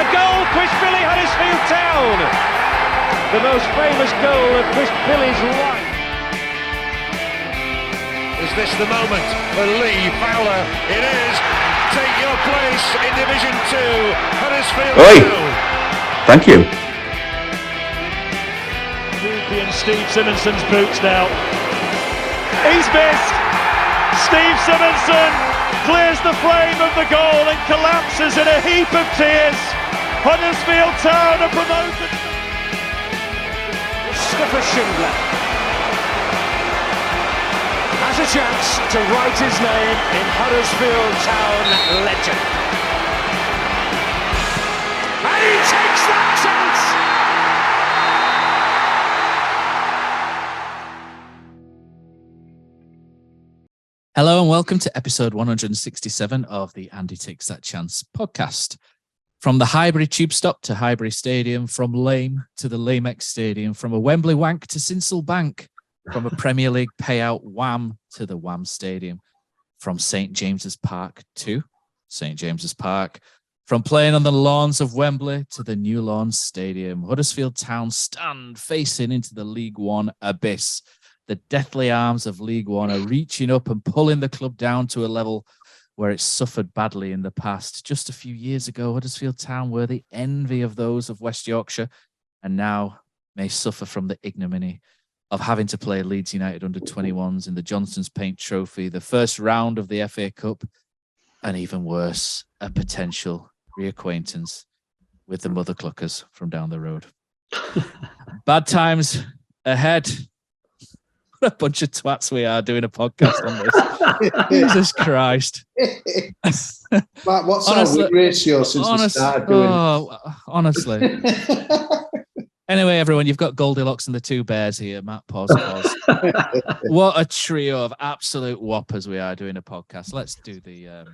a goal, Quishbilly Huddersfield Town! The most famous goal of Quishbilly's life. Is this the moment for Lee Fowler? It is. Take your place in Division 2, Huddersfield Town. Thank you. And Steve Simonson's boots now. He's missed. Steve Simonson clears the flame of the goal and collapses in a heap of tears. Huddersfield Town are promoted. Mustafa Schindler has a chance to write his name in Huddersfield Town legend. And he takes that chance! Hello and welcome to episode 167 of the Andy Takes That Chance podcast. From the Highbury Tube Stop to Highbury Stadium, from Lame to the Lamex Stadium, from a Wembley wank to Sincil Bank, from a Premier League payout wham to the Wham Stadium, from St James's Park to St James's Park, from playing on the lawns of Wembley to the New Lawns Stadium, Huddersfield Town stand facing into the League One abyss. The deathly arms of League One are reaching up and pulling the club down to a level where it's suffered badly in the past. Just a few years ago, Huddersfield Town were the envy of those of West Yorkshire and now may suffer from the ignominy of having to play Leeds United under-21s in the Johnson's Paint Trophy, the first round of the FA Cup, and even worse, a potential reacquaintance with the Mother Cluckers from down the road. Bad times ahead. What a bunch of twats we are doing a podcast on this. Jesus Christ. Mark, what's our win ratio since we started doing honestly. Anyway, everyone, you've got Goldilocks and the Two Bears here. Matt, pause. What a trio of absolute whoppers we are doing a podcast. Let's do the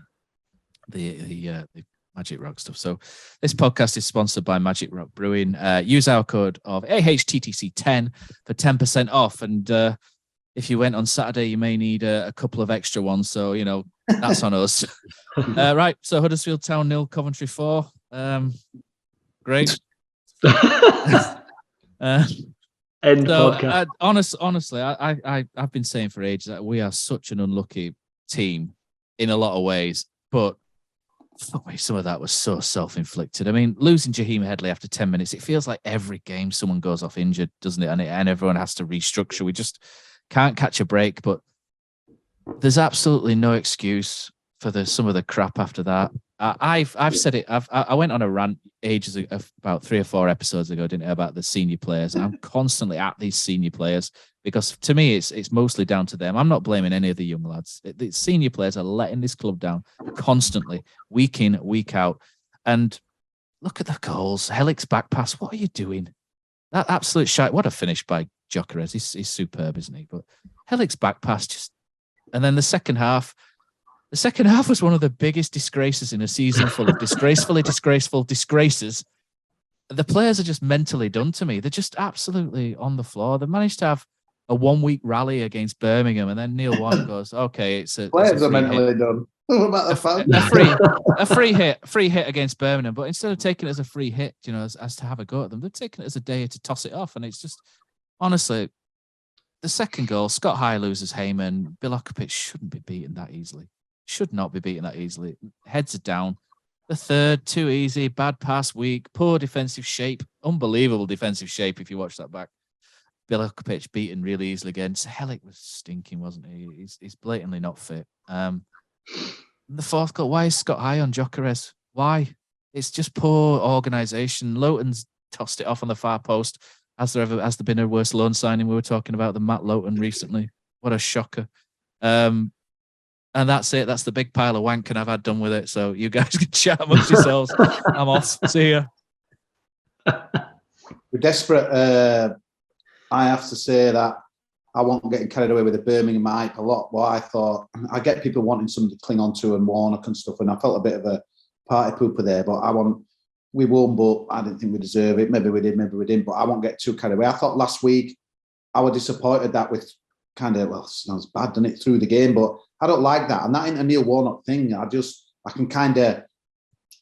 Magic Rock stuff. So this podcast is sponsored by Magic Rock Brewing. Use our code of AHTTC10 for 10% off. And if you went on Saturday, you may need a couple of extra ones. So, you know, that's on us. Right. So Huddersfield Town 0, Coventry 4. Great. Honestly, I've been saying for ages that we are such an unlucky team in a lot of ways, but some of that was so self-inflicted. I mean, losing Jaheim Headley after 10 minutes, it feels like every game someone goes off injured, doesn't it? And everyone has to restructure. We just can't catch a break, but there's absolutely no excuse for some of the crap after that. I've said it. I went on a rant ages ago, about 3 or 4 episodes ago, didn't I, about the senior players. And I'm constantly at these senior players because to me, it's mostly down to them. I'm not blaming any of the young lads. The senior players are letting this club down constantly, week in, week out. And look at the goals. Helik's back pass. What are you doing? That absolute shite. What a finish by Gyökeres. He's superb, isn't he? But Helik's back pass and then the second half. The second half was one of the biggest disgraces in a season full of disgraceful disgraces. The players are just mentally done to me. They're just absolutely on the floor. They managed to have a 1-week rally against Birmingham, and then Neil Warnock goes, "Okay, it's a players are mentally done." What about the fans? A free hit against Birmingham, but instead of taking it as a free hit, you know, as to have a go at them, they're taking it as a day to toss it off, and it's just honestly. The second goal, Scott High loses Heyman. Bilokovic shouldn't be beaten that easily. Should not be beaten that easily. Heads are down. The third, too easy, bad pass, weak, poor defensive shape, unbelievable defensive shape if you watch that back. Bilokovic beaten really easily again. Helik was stinking, wasn't he? He's blatantly not fit. The fourth goal, why is Scott High on Gyökeres? Why? It's just poor organisation. Loughton's tossed it off on the far post. Has there been a worse loan signing we were talking about than Matt Loughton recently? What a shocker. And that's it. That's the big pile of wank, and I've had done with it. So you guys can chat amongst yourselves. I'm off. See ya. We're desperate. I have to say that I wasn't getting carried away with the Birmingham hype a lot. But I thought I get people wanting something to cling on to and Warnock and stuff, and I felt a bit of a party pooper there. But we won, but I didn't think we deserve it. Maybe we did, maybe we didn't. But I won't get too carried away. I thought last week I was disappointed that with kind of, well, it sounds bad, doesn't it, through the game, but I don't like that. And that ain't a Neil Warnock thing. I can kind of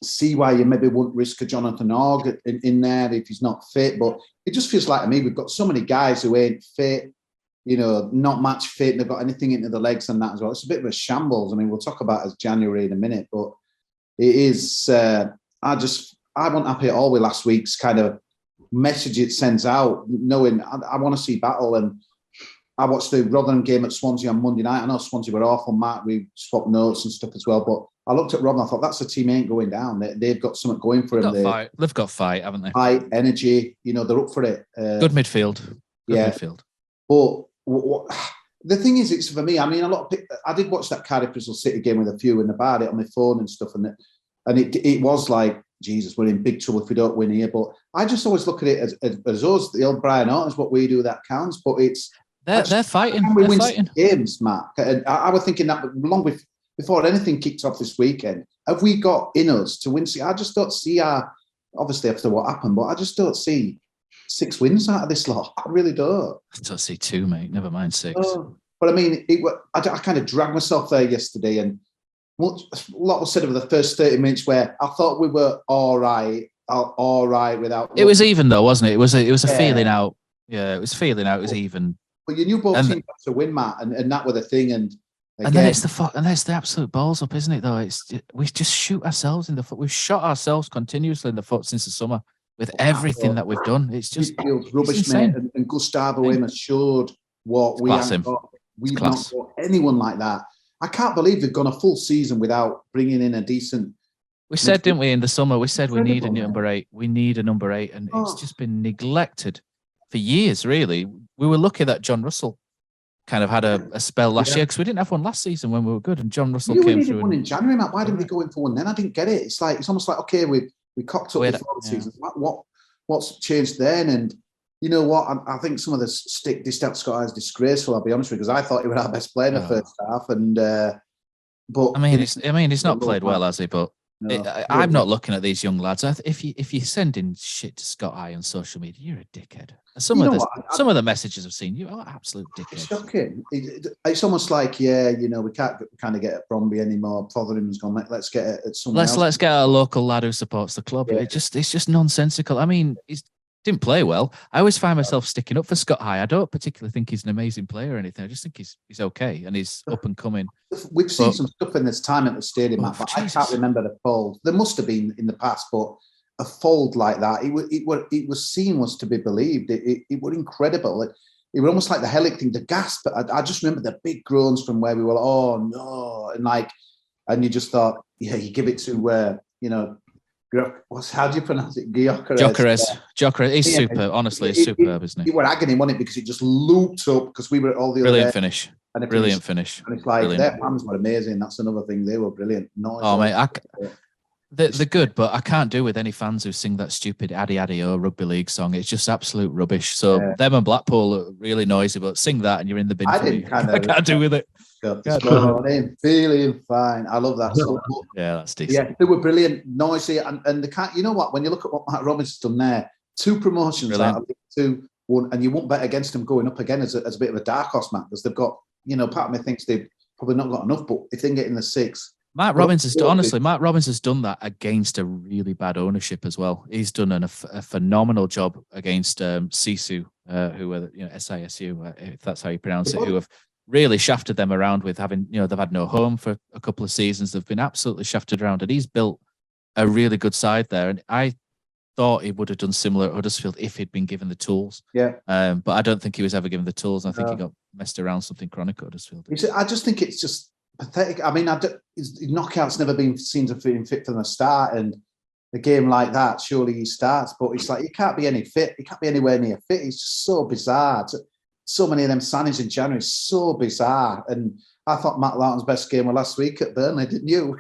see why you maybe wouldn't risk a Jonathan Org in there if he's not fit. But it just feels like to me we've got so many guys who ain't fit, not match fit, and they've got anything into the legs and that as well. It's a bit of a shambles. I mean, we'll talk about it as January in a minute, but it is. I wasn't happy at all with last week's kind of message it sends out, knowing I want to see battle. And I watched the Rotherham game at Swansea on Monday night. I know Swansea were awful, Matt. We swapped notes and stuff as well, but I looked at Rotherham. I thought that's a team ain't going down. They've got something going for them. They've got fight, haven't they? High energy. They're up for it. Good midfield. Midfield. But the thing is, it's for me. I mean, I did watch that Cardiff Bristol City game with a few and about it on my phone and stuff, and it was like, Jesus, we're in big trouble if we don't win here. But I just always look at it as us, the old Brian Orton, is what we do that counts. But they're fighting. We they're win fighting games, Matt. And I was thinking that long before anything kicked off this weekend. Have we got in us to win? I just don't see obviously after what happened, but I just don't see 6 wins out of this lot. I really don't. I don't see 2, mate. Never mind 6. But I mean, I kind of dragged myself there yesterday, and a lot was said over the first 30 minutes where I thought we were all right without. It was even though, wasn't it? It was a feeling out. Yeah, it was feeling out. It was even. But you knew both teams had to win, Matt, and that was the thing. And then it's the absolute balls up, isn't it? Though we just shoot ourselves in the foot. We've shot ourselves continuously in the foot since the summer with everything that we've done. It's just rubbish, mate. And Gustavo Amos showed what we haven't got. We've not got anyone like that. I can't believe they've gone a full season without bringing in a decent. We said, didn't we, in the summer? We said we need a number 8. We need a number 8, and it's just been neglected for years. Really, we were lucky that John Russell kind of had a spell last year because we didn't have one last season when we were good, and John Russell came through. One in January, Matt. Why didn't we go in for one then? I didn't get it. It's almost like okay, we cocked up before the season. What's changed then? And you know what? I think some of the stick stat Scott is disgraceful. I'll be honest with you, because I thought he was our best player in the first half, and but he's not played well, has he? But I'm not looking at these young lads. If you're sending shit to Scott High on social media, you're a dickhead. Some of the messages I've seen, you are absolute dickhead. It's shocking. It's almost like we can't kind of get at Bromby anymore. Fotheringham's gone. Let's get it at someone else. Let's get a local lad who supports the club. Yeah. It's just nonsensical. I mean, he's didn't play well. I always find myself sticking up for Scott High. I don't particularly think he's an amazing player or anything. I just think he's okay and he's up and coming. We've seen some stuff in this time at the stadium, Matt, but I can't remember the fold. There must have been in the past, but a fold like that, it was seen was to be believed. It was incredible. It was almost like the Helic thing, the gasp. I just remember the big groans from where we were like, oh no, and you just thought, yeah, you give it to how do you pronounce it? Gyökeres. He's superb. Honestly, he's superb, isn't he? You were agony, wasn't it? Because it just looped up because we were at all the brilliant other finish. And brilliant finish. And it's like their fans were amazing. That's another thing. They were brilliant. Mate, they're good, but I can't do with any fans who sing that stupid Addy Addy or rugby league song. It's just absolute rubbish. So them and Blackpool are really noisy, but sing that and you're in the bin. I can't do with it. Feeling fine. I love that song. Yeah, that's decent. Yeah, they were brilliant, noisy, and they can't. You know what? When you look at what Matt Robbins has done there, 2 promotions out of 2, 1, and you won't bet against them going up again as a bit of a dark horse, Matt, because they've got. Part of me thinks they've probably not got enough, but if they can get in the 6. Matt Robbins has done that against a really bad ownership as well. He's done a phenomenal job against Sisu, who were SISU, if that's how you pronounce it, who have really shafted them around with having, they've had no home for a couple of seasons. They've been absolutely shafted around, and he's built a really good side there. And I thought he would have done similar at Huddersfield if he'd been given the tools. Yeah. But I don't think he was ever given the tools. I think he got messed around something chronic at Huddersfield. I just think it's just pathetic. I mean, his knockout's never been seen to be fit from the start, and a game like that, surely he starts. But it's like he can't be anywhere near fit. It's just so bizarre. So many of them signings in January, so bizarre. And I thought Matt Loughton's best game was last week at Burnley, didn't you?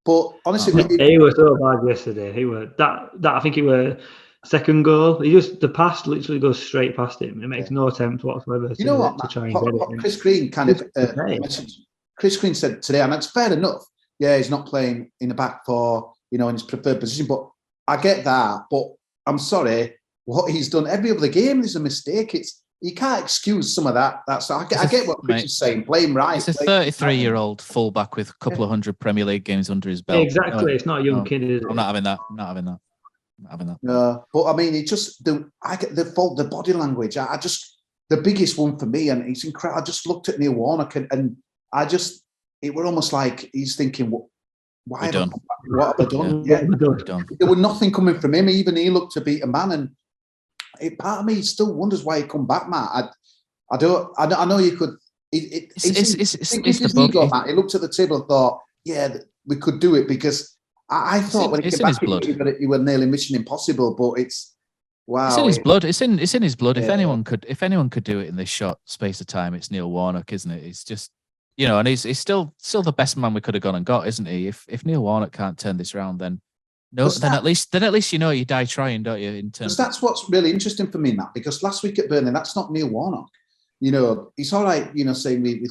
But honestly, he was so bad yesterday. He was that. I think it was second goal. The pass literally goes straight past him. It makes no attempt whatsoever. You know what? To try and get it. Chris Green Chris Green said today, and that's fair enough. Yeah, he's not playing in the back 4, in his preferred position. But I get that. But I'm sorry, what he's done every other game is a mistake. It's you can't excuse some of that. I get what Chris is saying. Play him right. He's a 33-year-old fullback with a couple of hundred Premier League games under his belt. Exactly. It's not a young kid, is it? I'm not having that. I'm not having that. No, but I mean, it just I get the body language. I just the biggest one for me, and it's incredible. I just looked at Neil Warnock, and it were almost like he's thinking, what have I done? There was nothing coming from him. Even he looked to beat a man, and part of me still wonders why he come back, Matt. I know you could. It's the ego, Matt. He looked at the table and thought, yeah, we could do it, because I thought when he came back, he was nearly Mission Impossible. But it's wow, it's in his blood. It's in his blood. Yeah. If anyone could do it in this short space of time, it's Neil Warnock, isn't it? It's just, and he's still the best man we could have gone and got, isn't he? If Neil Warnock can't turn this around, then at least you die trying, don't you? In terms, that's what's really interesting for me, Matt. Because last week at Burnley, that's not Neil Warnock. It's all right, saying with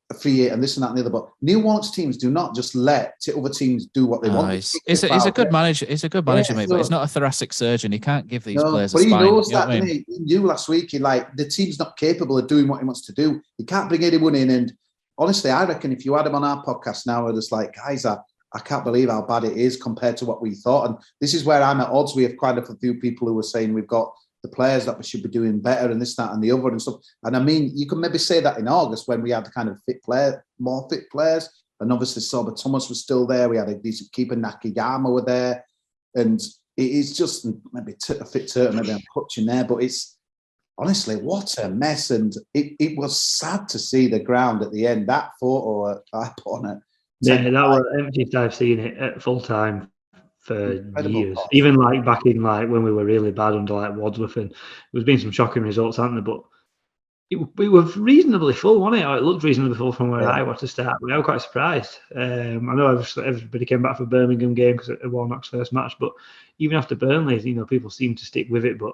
a free and this and that and the other, but Neil Warnock's teams do not just let other teams do what they want. He's a good manager. He's a good manager, mate, but he's not a thoracic surgeon. He can't give these players a spine. But he knows that, doesn't he? He knew last week, the team's not capable of doing what he wants to do. He can't bring anyone in. And honestly, I reckon if you had him on our podcast now, we're just like, guys, I can't believe how bad it is compared to what we thought. And this is where I'm at odds. We have quite a few people who are saying we've got the players that we should be doing better and this, that, and the other and stuff. And I mean, you can maybe say that in August when we had the kind of more fit players. And obviously, Sober Thomas was still there. We had a decent keeper, Nakayama were there. And it is just maybe a fit turtle, maybe I'm clutching there. But it's honestly, what a mess. And it was sad to see the ground at the end. That photo I put on it. Yeah, that was the emptiest I've seen it at full time for years. Even back in when we were really bad under Wadsworth, and there's been some shocking results, haven't there? But it was reasonably full, wasn't it? Or it looked reasonably full from where I was to start. I was quite surprised. I know everybody came back for the Birmingham game because it was Warnock's first match, but even after Burnley, people seem to stick with it. But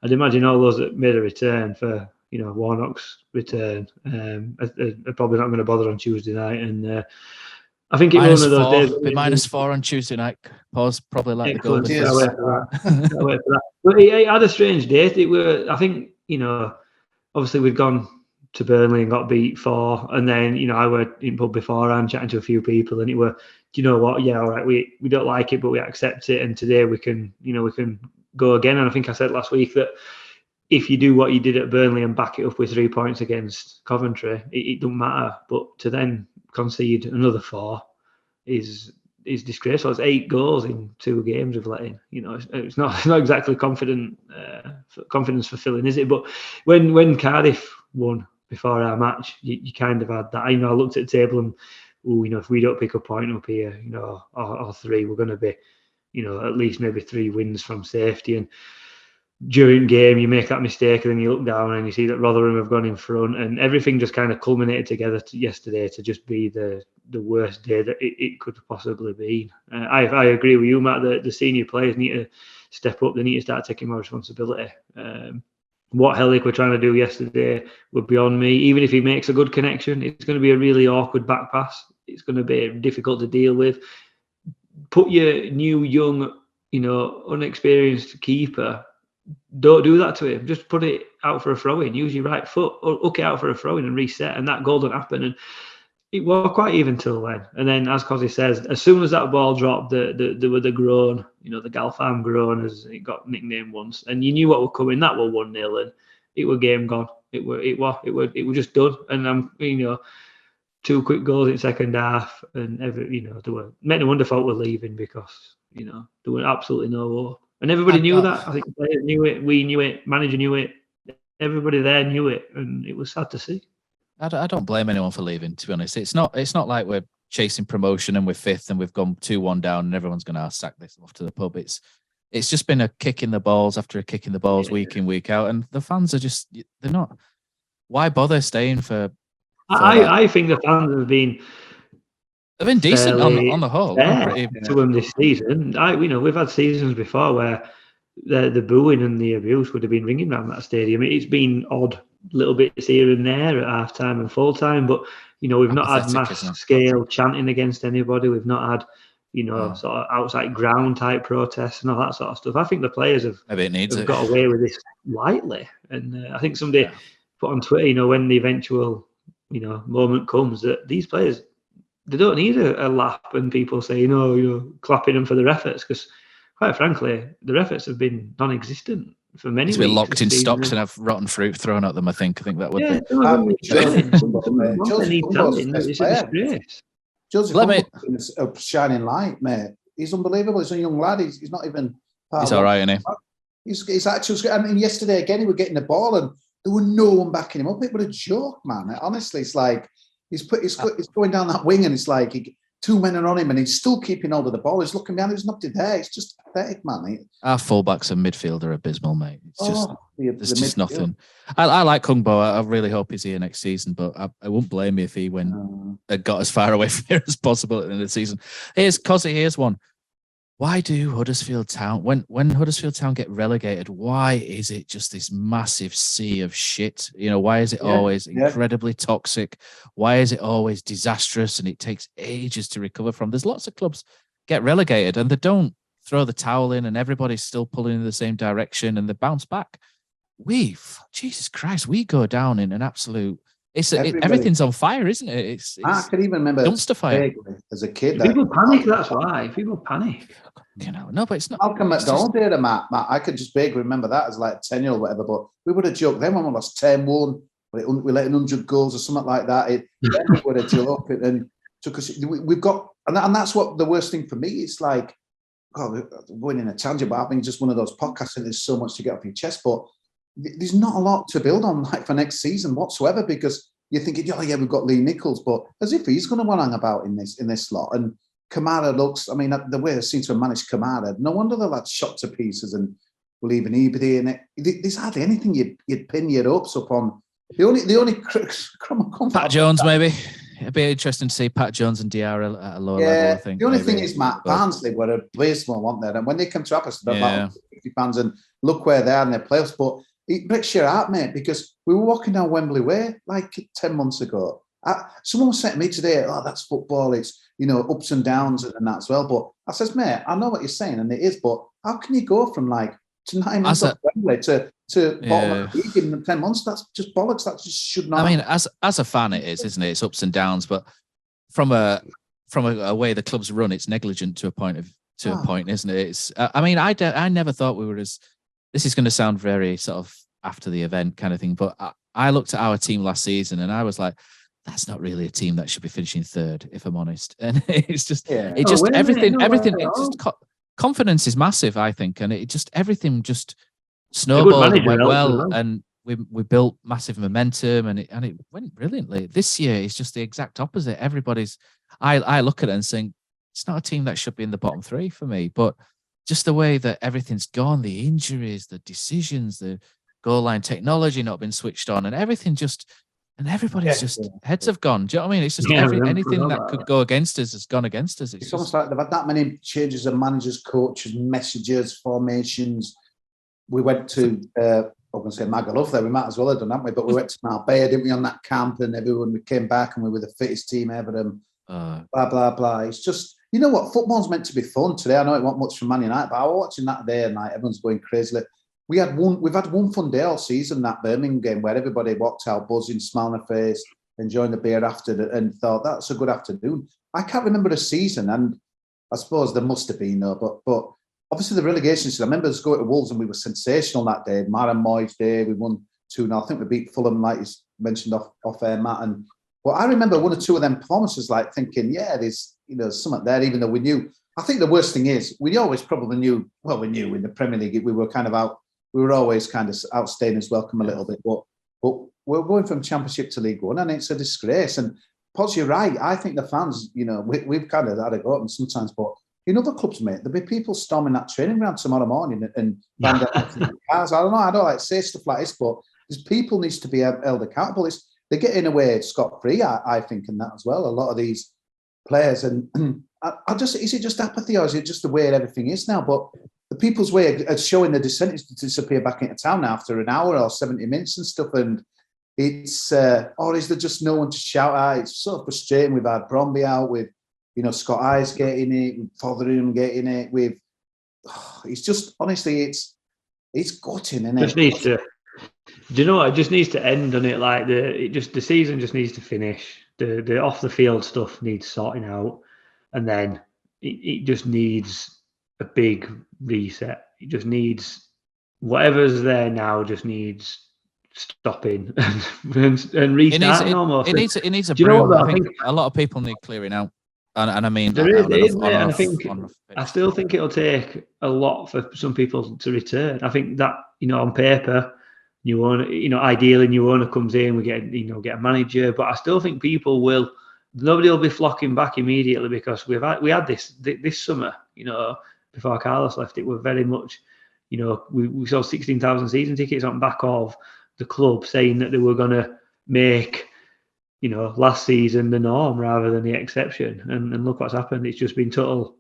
I'd imagine all those that made a return for Warnock's return are probably not going to bother on Tuesday night. And I think it was one of those days. -4 on Tuesday night. Pause. Probably like the goal. I wait for that. But it had a strange day. I think obviously we'd gone to Burnley and got beat 4, and then I were in pub beforehand chatting to a few people, and it were, do you know what? Yeah, all right. We don't like it, but we accept it, and today we can go again. And I think I said last week that if you do what you did at Burnley and back it up with 3 points against Coventry, it doesn't matter. But to then concede another 4 is disgraceful. It's 8 goals in 2 games we've let in. It's not exactly confidence fulfilling, is it? But when Cardiff won before our match, you kind of had that. I looked at the table and if we don't pick a point up here, or 3, we're going to be, at least maybe 3 wins from safety. And during game, you make that mistake, and then you look down and you see that Rotherham have gone in front, and everything just kind of culminated together yesterday to just be the worst day that it could possibly be. I agree with you, Matt, that the senior players need to step up. They need to start taking more responsibility. What Hellick were trying to do yesterday were beyond me. Even if he makes a good connection, it's going to be a really awkward back pass. It's going to be difficult to deal with. Put your new, young, unexperienced keeper. Don't do that to him. Just put it out for a throw-in. Use your right foot, or hook it out for a throw-in and reset, and that goal didn't happen. And it was quite even till then. And then, as Cosy says, as soon as that ball dropped, there were the groan, the Galfarm groan, as it got nicknamed once. And you knew what was coming. That was 1-0, and it was game gone. It was just done. And 2 quick goals in second half, and there were many wonderful were leaving because there were absolutely no hope. And everybody knew that. I think players knew it. We knew it. Manager knew it. Everybody there knew it, and it was sad to see. I don't blame anyone for leaving. To be honest, it's not like we're chasing promotion and we're 5th and we've gone 2-1 down and everyone's going to sack this off to the pub. It's just been a kick in the balls after a kick in the balls, week in, week out, and the fans are they're not. Why bother staying for I think the fans have been. They've been decent on the whole. To them this season. We've had seasons before where the booing and the abuse would have been ringing around that stadium. It's been odd little bits here and there at half time and full time, but we've not had mass scale chanting against anybody. We've not had sort of outside ground type protests and all that sort of stuff. I think the players have got away with this lightly. And I think somebody put on Twitter, when the eventual, moment comes, that these players, they don't need a lap and people say, clapping them for their efforts, because quite frankly, their efforts have been non-existent for many weeks. To be locked in stocks and have rotten fruit thrown at them, I think that would be. It's a disgrace. Joseph is a shining light, mate. He's unbelievable. He's a young lad. He's not even. He's all right, isn't he? He's actually. I mean, yesterday again, he was getting the ball and there was no one backing him up. It was a joke, man. Honestly, it's like he's going down that wing and it's like two men are on him and he's still keeping hold of the ball. He's looking behind. There's nothing there. It's just pathetic, man. Our fullbacks and midfield are abysmal, mate. It's there's just nothing. I like Kung Bo. I really hope he's here next season, but I won't blame you if he got as far away from here as possible at the end of the season. Here's one. Why do Huddersfield Town, when Huddersfield Town get relegated, why is it just this massive sea of shit? Why is it always incredibly toxic? Why is it always disastrous and it takes ages to recover from? There's lots of clubs get relegated and they don't throw the towel in and everybody's still pulling in the same direction and they bounce back. Jesus Christ, we go down in an absolute... everything's on fire, isn't it? It's I can even remember dumpster fire as a kid. People panic. That's why people panic. No, but it's not. Malcolm McDonald did a Matt. I could just vaguely remember that as like 10-year-old or whatever. But we would have joked then when we lost 10-1, we let 100 goals or something like that. It would have joke and took us. We've got, and that's what the worst thing for me. It's like, God, we're going in a tangent, but I think just one of those podcasts and there's so much to get off your chest, but. There's not a lot to build on like for next season whatsoever because you're thinking, we've got Lee Nichols, but as if he's going to want to hang about in this slot. And Kamara looks, the way they seem to have managed Kamara, no wonder the lad's shot to pieces and will even Ebady in it. There's hardly anything you'd pin your hopes up on. The only crumb of comfort. Pat Jones, maybe. It'd be interesting to see Pat Jones and Diarra at a lower level, I think. The only thing is, Matt, Barnsley were a abysmal, weren't they? And when they come to Apples, they're about 50 fans and look where they are in their playoffs. But it breaks your heart, mate, because we were walking down Wembley Way like 10 months ago. Someone said to me today, that's football, it's, ups and downs and that as well. But I says, mate, I know what you're saying, and it is, but how can you go from to 9 months of Wembley to bottom of the league in 10 months? That's just bollocks. That just should not. As a fan, it is, isn't it? It's ups and downs, but from a way the club's run, it's negligent to a point, isn't it? It's. I never thought we were as. This is going to sound very sort of after the event kind of thing, but I looked at our team last season and I was like, that's not really a team that should be finishing third, if I'm honest. And it's just, confidence is massive, I think. And everything just snowballed and went well. And we built massive momentum and it went brilliantly. This year, it's just the exact opposite. I look at it and think, it's not a team that should be in the bottom three for me, but just the way that everything's gone, the injuries, the decisions, the goal line technology not been switched on, and everything everybody's heads have gone. Do you know what I mean? It's just anything that could go against us has gone against us. It's almost like they've had that many changes of managers, coaches, messages, formations. We went to, I'm going to say Magaluf there, we might as well have done, haven't we? But we went to Marbella, didn't we, on that camp, and we came back and we were the fittest team ever, and blah, blah, blah. It's just, you know what? Football's meant to be fun today. I know it wasn't much from Man United, but I was watching that day and everyone's going crazy. We've had one fun day all season, that Birmingham game, where everybody walked out buzzing, smiling on their face, enjoying the beer after, and thought that's a good afternoon. I can't remember a season, and I suppose there must have been, though, but obviously the relegation season, I remember us going to Wolves and we were sensational that day. Maran Moyes day, we won 2-0. I think we beat Fulham, like you mentioned off air, Matt. But I remember one or two of them performances, like thinking, there's something there, even though we knew. I think the worst thing is we always probably knew. Well, we knew in the Premier League we were kind of out. We were always kind of outstaying as welcome a little bit, but we're going from Championship to League One, and it's a disgrace. And Pods, you're right. I think the fans, we've kind of had a go at them sometimes, but in other clubs, mate, there'll be people storming that training ground tomorrow morning and cars. I don't know. I don't like to say stuff like this, but there's people needs to be held accountable. They get in a way scot-free, I think, in that as well. A lot of these players, and is it just apathy or is it just the way everything is now? But the people's way of showing the dissent is to disappear back into town after an hour or 70 minutes and stuff. And it's, or is there just no one to shout at? It's so frustrating. We've had Bromby out with Scott Eyes getting it, with Fotheringham getting it. It's just honestly, it's gutting, isn't it? Just needs to. Do you know what? It just needs to end on it. Like the season just needs to finish. The off the field stuff needs sorting out, and then it just needs a big reset. It just needs whatever's there now. Just needs stopping and restarting almost. It needs a broom. I think a lot of people need clearing out, and I mean there is, and I think I still think it'll take a lot for some people to return. I think that on paper, new owner, ideally new owner comes in, we get a manager, but I still think nobody will be flocking back immediately because we had this summer, before Carlos left. It was very much, we saw 16,000 season tickets on back of the club saying that they were going to make, last season the norm rather than the exception. And look what's happened. It's just been total.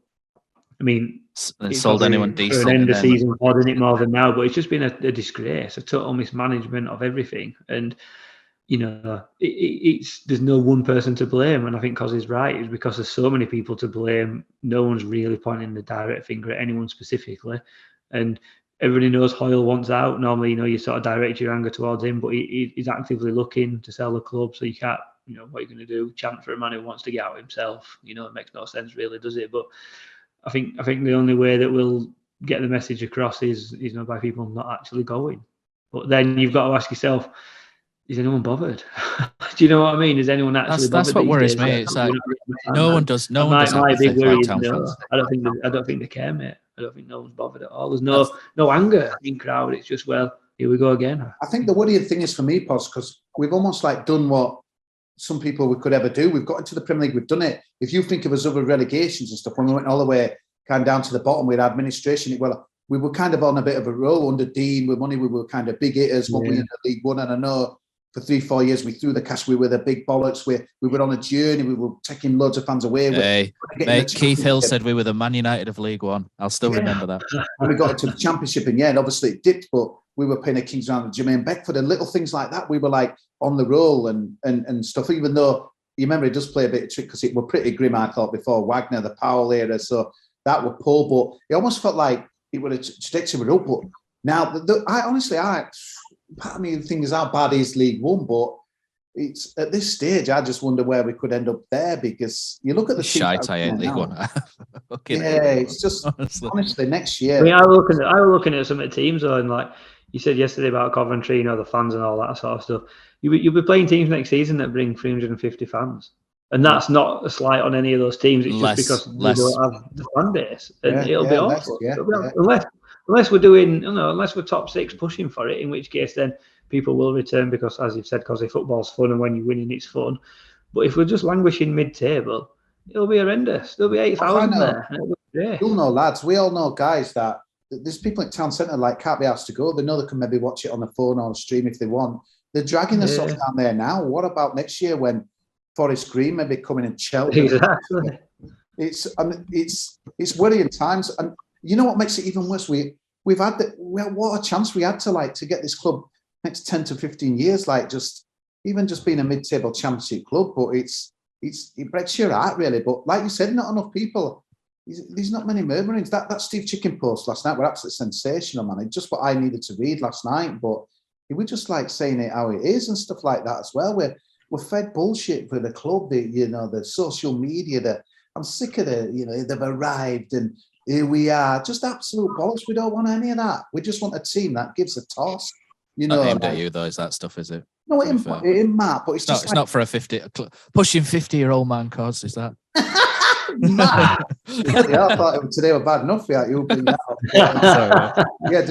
I mean, it's sold anyone decent for an end of season pod, isn't it, more than now? But it's just been a disgrace, a total mismanagement of everything. And there's no one person to blame. And I think Cos is right. It's because there's so many people to blame. No one's really pointing the direct finger at anyone specifically. And everybody knows Hoyle wants out. Normally, you sort of direct your anger towards him, but he's actively looking to sell the club. So you can't, what are you going to do? Chant for a man who wants to get out himself. It makes no sense, really, does it? But I think the only way that we'll get the message across is by people not actually going. But then you've got to ask yourself, is anyone bothered? Do you know what I mean? Is anyone actually bothered? That's what worries me. It's like no one does. No one does. My big worry is I don't think they care, mate. I don't think no one's bothered at all. There's no anger in crowd. It's just, well, here we go again. I think the worrying thing is for me, Pos, because we've almost like done what some people we could ever do. We've got into the Premier League. We've done it. If you think of us other relegations and stuff, when we went all the way kind of down to the bottom with administration, we were kind of on a bit of a roll under Dean with money. We were kind of big hitters when we in the League One. And I know for 3-4 years we threw the cash. We were the big bollocks. We were on a journey. We were taking loads of fans away. Mate, Keith Hill said we were the Man United of League One. I'll still remember that. And we got into the Championship, and and obviously it dipped, but we were playing a Kings round with Jermaine Beckford and little things like that. We were like on the roll and stuff, even though you remember it does play a bit of trick because it were pretty grim, I thought, before Wagner, the Powell era. So that were poor, but it almost felt like it would have trajectory it up. But now, part of me thinks how bad is League One, but it's at this stage, I just wonder where we could end up there, because you look at the shite I ain't League One. It's just honestly next year. I mean, I was looking at some of the teams, and like you said yesterday about Coventry, the fans and all that sort of stuff. You'll be playing teams next season that bring 350 fans, and that's not a slight on any of those teams. It's just because we don't have the fan base, and it'll be awful. Unless we're doing, unless we're top six pushing for it, in which case then people will return because, as you've said, because football's fun, and when you're winning, it's fun. But if we're just languishing mid-table, it'll be horrendous. There'll be 8,000 there. You'll know, lads. We all know, guys, that there's people at town centre can't be asked to go. They know they can maybe watch it on the phone or on stream if they want. They're dragging themselves down there now. What about next year when Forest Green may be coming in Chelsea? Exactly. It's worrying times, and you know what makes it even worse? We've had what a chance we had to get this club next 10 to 15 years, just being a mid-table championship club. But it breaks your heart, really. But like you said, not enough people. There's not many murmurings. That Steve Chicken post last night were absolutely sensational, man. It's just what I needed to read last night. But we're just saying it how it is and stuff like that as well. We're fed bullshit for the club. The social media. I'm sick of they've arrived and here we are. Just absolute bollocks. We don't want any of that. We just want a team that gives a toss. Not aimed at you though, is that stuff, is it? No, it ain't Matt, but it's just it's not for a pushing 50-year-old man, cause is that? Matt. I thought today were bad enough for you. Do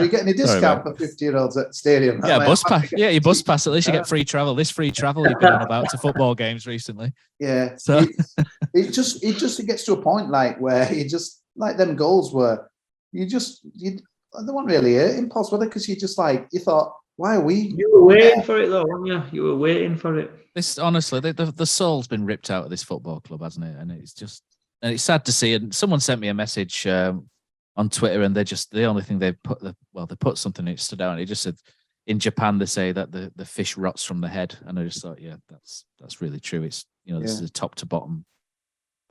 we get any discount for 50-year-olds at the stadium? Yeah, bus pass. Yeah, your bus pass. At least you get free travel. This free travel you've been on about to football games recently. Yeah. So it gets to a point where you just them goals were they weren't really impossible, because you just you thought, why are we? You were waiting for it though, weren't you? You were waiting for it. This honestly, the soul's been ripped out of this football club, hasn't it? And it's sad to see. And someone sent me a message on Twitter, and the only thing they put something that stood out. And it just said, in Japan they say that the fish rots from the head, and I just thought, yeah, that's really true. It's this is a top to bottom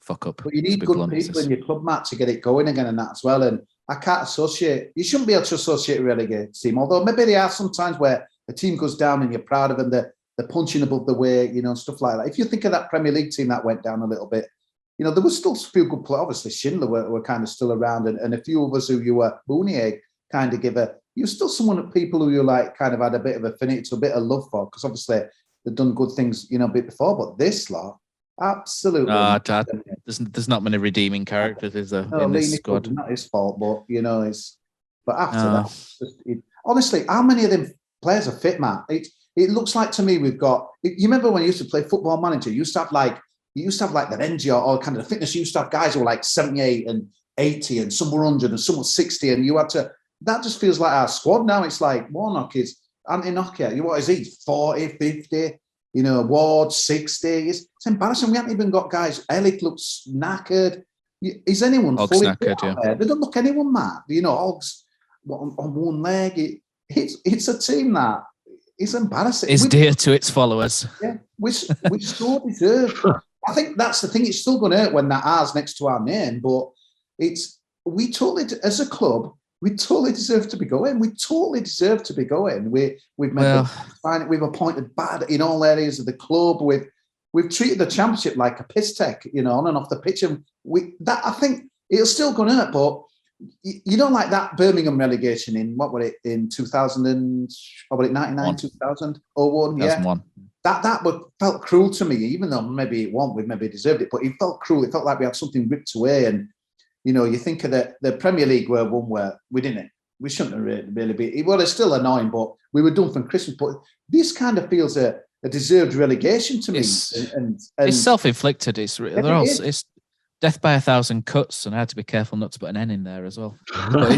fuck up. But you need good people in your club, Matt, to get it going again and that as well. And I can't associate. You shouldn't be able to associate a relegated team, although maybe there are sometimes where a team goes down and you're proud of them. They're punching above the weight, stuff like that. If you think of that Premier League team that went down a little bit, there was still a few good players. Obviously, Schindler were kind of still around, and a few of us who you were Mounier kind of you're still people who you like kind of had a bit of affinity to, a bit of love for, because obviously they've done good things, a bit before. But this lot, absolutely. There's not many redeeming characters, is there, in this squad? Not his fault, but But after that, honestly, how many of them players are fit, Matt? It looks like to me we've got. You remember when you used to play Football Manager? You used to have like the energy or kind of the fitness. You used to have guys who were like 78 and 80, and some were 100 and some were 60, and you had to. That just feels like our squad now. It's like Warnock is anti-Nokia. What is he? 40, 50. Ward 60. It's embarrassing. We haven't even got guys. Ellick looks knackered. Is anyone fully knackered? Yeah. They don't look anyone mad. Hogs on one leg. It's a team that it's embarrassing. It's dear to its followers. Yeah, we so deserve. I think that's the thing. It's still going to hurt when that R's next to our name, but we totally, as a club, we totally deserve to be going. We totally deserve to be going. We've appointed bad in all areas of the club. We've treated the championship like a piss take, on and off the pitch, and I think it'll still going to hurt. But like that Birmingham relegation in what were it in 2000 and 99, 2000, 01, yeah. 2001. That felt cruel to me, even though maybe it won't, we maybe deserved it, but it felt cruel. It felt like we had something ripped away, and. You think of the Premier League where we didn't. We shouldn't have really been. Well, it's still annoying, but we were done from Christmas. But this kind of feels a deserved relegation to me. It's self-inflicted. It's death by 1,000 cuts, and I had to be careful not to put an N in there as well. But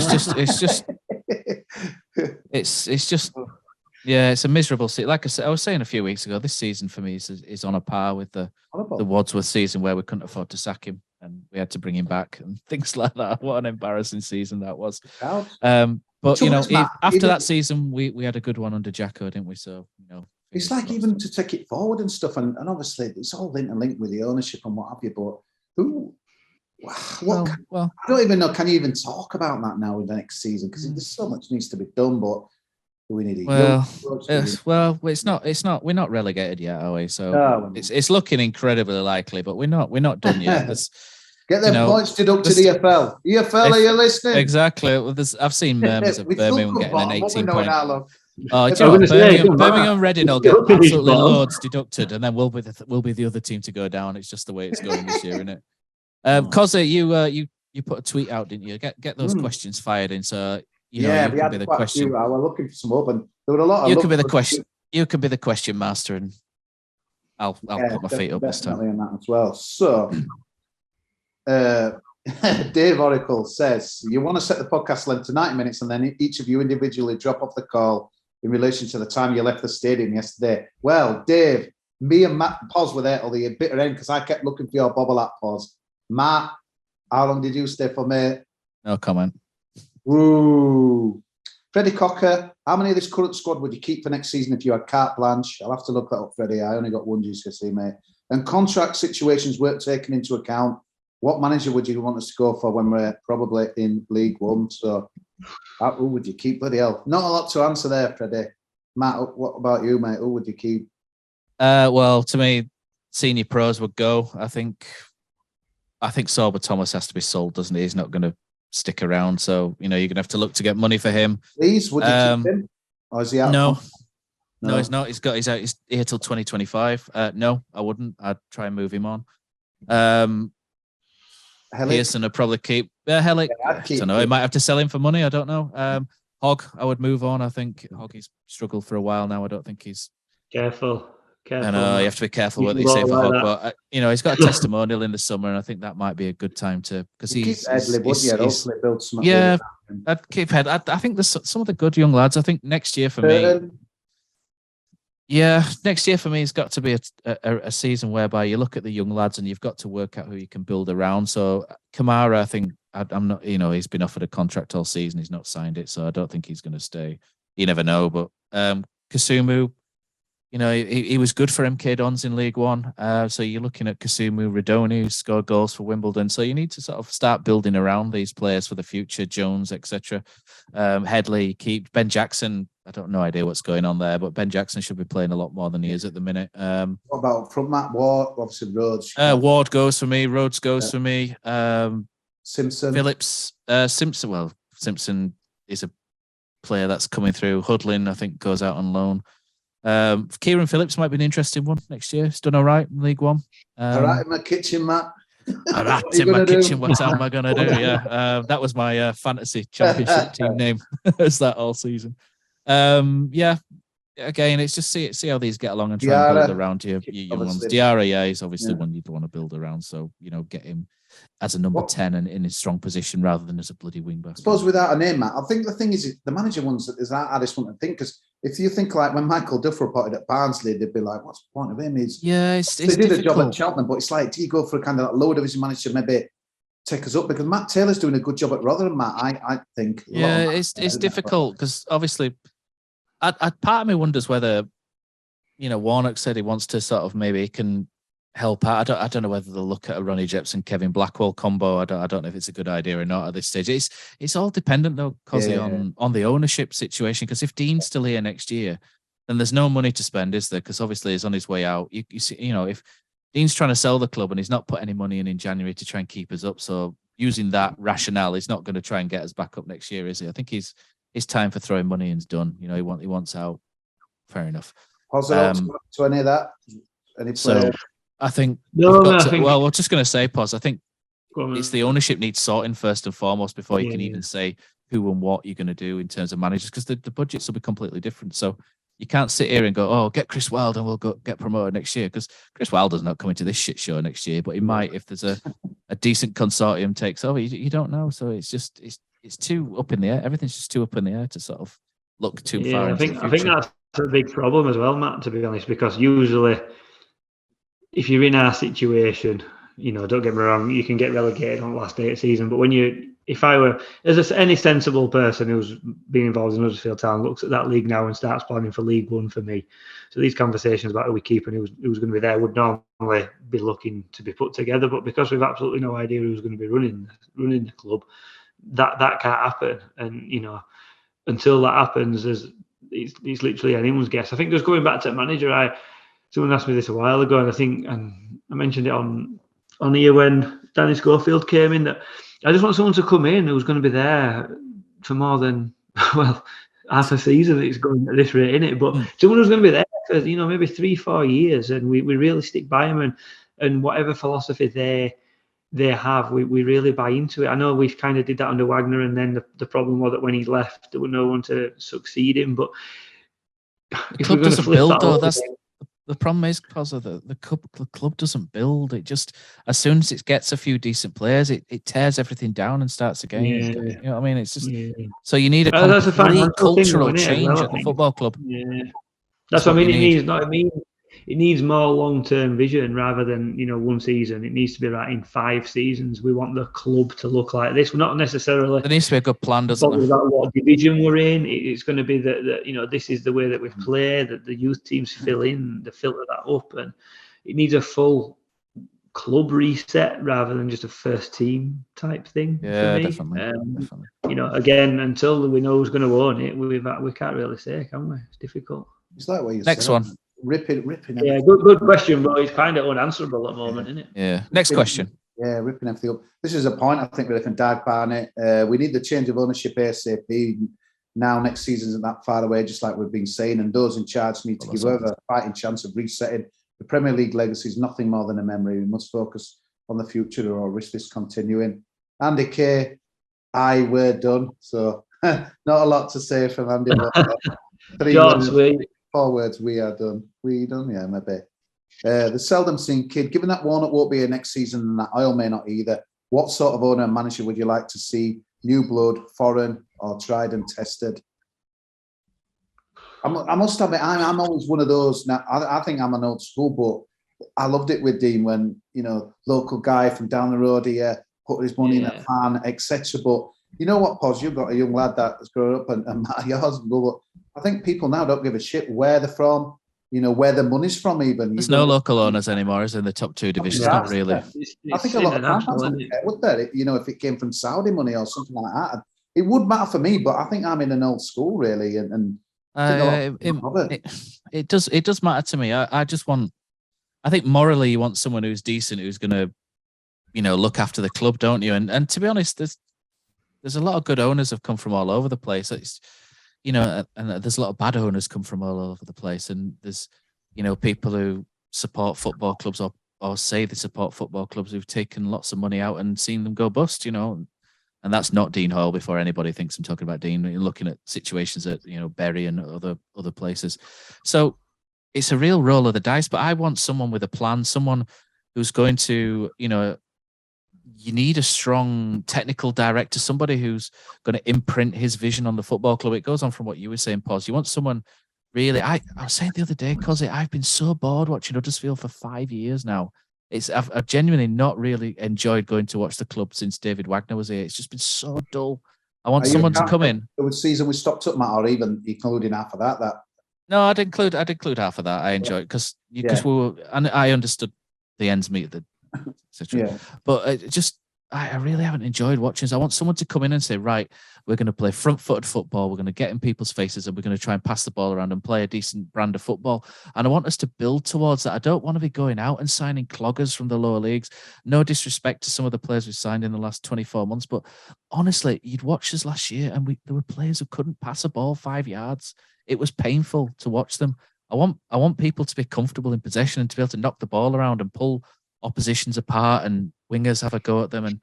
it's a miserable season. Like I was saying a few weeks ago, this season for me is on a par with the Wadsworth season where we couldn't afford to sack him and we had to bring him back and things like that. What an embarrassing season that was. But after that season, we had a good one under Jacko, didn't we? So it's like even to take it forward and stuff, and obviously it's all interlinked with the ownership and what have you. But I don't even know. Can you even talk about that now in the next season? Because there's so much needs to be done, but. We need it's not. We're not relegated yet, are we? So it's looking incredibly likely, but we're not done yet. Get them points deducted, EFL. EFL, are you listening? Exactly. I've seen murmurs of Birmingham getting an 18 point. Birmingham Reading will get absolutely loads deducted, and then we'll be the other team to go down. It's just the way it's going this year, isn't it? Cozza, you put a tweet out, didn't you? Get those questions fired in. So. We had the question. I was looking for some open. There were a lot. You could be the question. You could be the question master, and I'll put my feet up this time. On that as well. So, Dave Oracle says you want to set the podcast length to 90 minutes, and then each of you individually drop off the call in relation to the time you left the stadium yesterday. Well, Dave, me and Matt Pos were there till the bitter end because I kept looking for your bobble at Pos. Matt, how long did you stay for, mate? No comment. Ooh. Freddie Cocker, how many of this current squad would you keep for next season if you had carte blanche? I'll have to look that up, Freddie. I only got one GCSE, mate. And contract situations weren't taken into account. What manager would you want us to go for when we're probably in League One? So, who would you keep? Bloody hell. Not a lot to answer there, Freddie. Matt, what about you, mate? Who would you keep? Well, to me, senior pros would go. I think Sorba Thomas has to be sold, doesn't he? He's not going to stick around, so you're gonna have to look to get money for him. Please, would you keep him? Or is he out? No, he's not. He's here till 2025. No, I wouldn't. I'd try and move him on. Pearson would probably keep. Hellick. I don't know. He might have to sell him for money. I don't know. Hogg, I would move on. I think Hoggy's struggled for a while now. I don't think he's careful. I know you have to be careful what you say for Hogg, but he's got a testimonial in the summer, and I think that might be a good time to because he's yeah. I'd keep Head. I think there's some of the good young lads. I think next year for me, next year for me, it's got to be a season whereby you look at the young lads and you've got to work out who you can build around. So Kamara, I think I'm not. He's been offered a contract all season. He's not signed it, so I don't think he's going to stay. You never know, but Kasumu. You know, he was good for MK Dons in League One. So you're looking at Kasumu Radoni, who scored goals for Wimbledon. So you need to sort of start building around these players for the future, Jones, etc. Headley, keep Ben Jackson. I don't no idea what's going on there, but Ben Jackson should be playing a lot more than he is at the minute. What about from Matt Ward? Obviously, Rhodes. Ward goes for me. Rhodes goes for me. Simpson. Phillips. Simpson. Well, Simpson is a player that's coming through. Hudlin, I think, goes out on loan. Kieran Phillips might be an interesting one next year. He's done all right in League One. All right in my kitchen, Matt. All right in my kitchen. What am I going to do? Yeah, that was my fantasy championship team name. It's that all season. Yeah. Again, it's just see how these get along and try and build around your young ones. Diarra, yeah, is obviously one you'd want to build around. So, you know, get him as a number 10 and in a strong position rather than as a bloody wing back. I suppose without a name, Matt, I think the thing is the manager ones is that I just want to think, because if you think like when Michael Duff reported at Barnsley, they'd be like, what's the point of him? It's they did difficult. a job at Cheltenham, but it's like, do you go for a kind of like low division manager, maybe take us up? Because Matt Taylor's doing a good job at Rotherham, Matt, I think. Yeah, it's difficult because obviously part of me wonders whether, you know, Warnock said he wants to sort of maybe can help out. I don't know whether they'll look at a Ronnie Jepson, Kevin Blackwell combo. I don't know if it's a good idea or not at this stage. It's all dependent though, Cosy, on the ownership situation. Because if Dean's still here next year, then there's no money to spend, is there? Because obviously he's on his way out. You see, you know, if Dean's trying to sell the club and he's not put any money in January to try and keep us up, so using that rationale, he's not going to try and get us back up next year, is he? I think his time for throwing money in's done. You know, he wants out. Fair enough. To any of that? Any player? So I think No, I to, think. well, we're just going to say, Pos. I think it's the ownership needs sorting first and foremost before you can even say who and what you're going to do in terms of managers, because the budgets will be completely different. So you can't sit here and go, oh, get Chris Wilde and we'll go get promoted next year, because Chris Wilder's not coming to this shit show next year, but he might if there's a decent consortium takes over. You don't know. So it's just it's too up in the air. Everything's just too up in the air to sort of look too far into the future. I think that's a big problem as well, Matt, to be honest, because usually if you're in our situation, you know, don't get me wrong, you can get relegated on the last day of the season. But if I were, any sensible person who's been involved in Huddersfield Town looks at that league now and starts planning for League One for me. So these conversations about who we keep and who's going to be there would normally be looking to be put together. But because we've absolutely no idea who's going to be running the club, that can't happen. And, you know, until that happens, it's literally anyone's guess. I think just going back to manager, someone asked me this a while ago, and I mentioned it on here when Danny Schofield came in, that I just want someone to come in who's going to be there for more than, well, half a season. It's going at this rate, innit? But someone who's going to be there for, you know, maybe 3-4 years, and we really stick by them, and whatever philosophy they have, we really buy into it. I know we kind of did that under Wagner, and then the problem was that when he left, there was no one to succeed him. But the club doesn't build, though. That's the problem is, because of the club doesn't build. It just, as soon as it gets a few decent players, it tears everything down and starts again. Yeah. You know what I mean? It's just so you need a complete cultural change at the football club. Yeah, that's what I mean. It needs more long-term vision rather than, you know, one season. It needs to be right in 5 seasons. We want the club to look like this. We're not necessarily. There needs to be a good plan, doesn't there? About what division we're in. It's going to be that, you know, this is the way that we play. That the youth teams fill in, they filter that up, and it needs a full club reset rather than just a first team type thing. Yeah, for me. definitely. You know, again, until we know who's going to own it, we can't really say, can we? It's difficult. It's like what you Next said. one. Ripping. Yeah, good question, but it's kind of unanswerable at the moment, isn't it? Yeah. Next question. Yeah, ripping everything up. This is a point I think really from Dag Barnett. We need the change of ownership ASAP. Now next season isn't that far away, just like we've been saying, and those in charge need to give over a fighting chance of resetting. The Premier League legacy is nothing more than a memory. We must focus on the future or risk this continuing. Andy K, we're done. So not a lot to say from Andy. But 4 words, we are done. We done, yeah, maybe. The seldom seen kid, given that Warnock won't be here next season and that Oil may not either, what sort of owner and manager would you like to see? New blood, foreign, or tried and tested? I must admit, I'm always one of those. Now, I think I'm an old school, but I loved it with Dean when, you know, local guy from down the road here put his money in a fan, etc. But you know what, Pos, you've got a young lad that's grown up and yours, but I think people now don't give a shit where they're from. where the money's from. Even there's no local owners anymore, is there, in the top two divisions? Not really. I think a lot of fans wouldn't care, would there? If it came from Saudi money or something like that, it would matter for me. But I think I'm in an old school, really, and it does matter to me. I think morally you want someone who's decent, who's going to, look after the club, don't you? And to be honest, there's a lot of good owners have come from all over the place. It's, and there's a lot of bad owners come from all over the place. And there's, people who support football clubs or say they support football clubs who've taken lots of money out and seen them go bust, and that's not Dean Hall. Before anybody thinks I'm talking about Dean, you're looking at situations at, Bury and other places. So it's a real roll of the dice, but I want someone with a plan, someone who's going to, you need a strong technical director, somebody who's going to imprint his vision on the football club. It goes on from what you were saying, Paz. You want someone really, I was saying the other day, Cosy, I've been so bored watching Huddersfield for 5 years now. I've genuinely not really enjoyed going to watch the club since David Wagner was here. It's just been so dull. I want someone to come in. The season we stopped up, Matt, or even including half of that. No, I'd include half of that. I enjoyed because we were, and I understood the ends meet, etc. Yeah. But I really haven't enjoyed watching this. I want someone to come in and say, right, we're going to play front-footed football. We're going to get in people's faces and we're going to try and pass the ball around and play a decent brand of football. And I want us to build towards that. I don't want to be going out and signing cloggers from the lower leagues. No disrespect to some of the players we've signed in the last 24 months. But honestly, you'd watch us last year and there were players who couldn't pass a ball 5 yards. It was painful to watch them. I want people to be comfortable in possession and to be able to knock the ball around and pull oppositions apart and wingers have a go at them and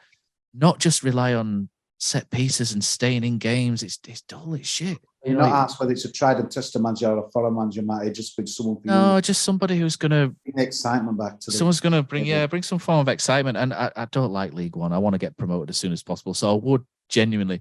not just rely on set pieces and staying in games. It's dull, it's shit. You're not asked whether it's a tried and tested manager or a foreign manager, Matt. It just been someone. Just somebody who's going to bring excitement back to. Someone's going to bring some form of excitement. And I don't like League One. I want to get promoted as soon as possible. So I would genuinely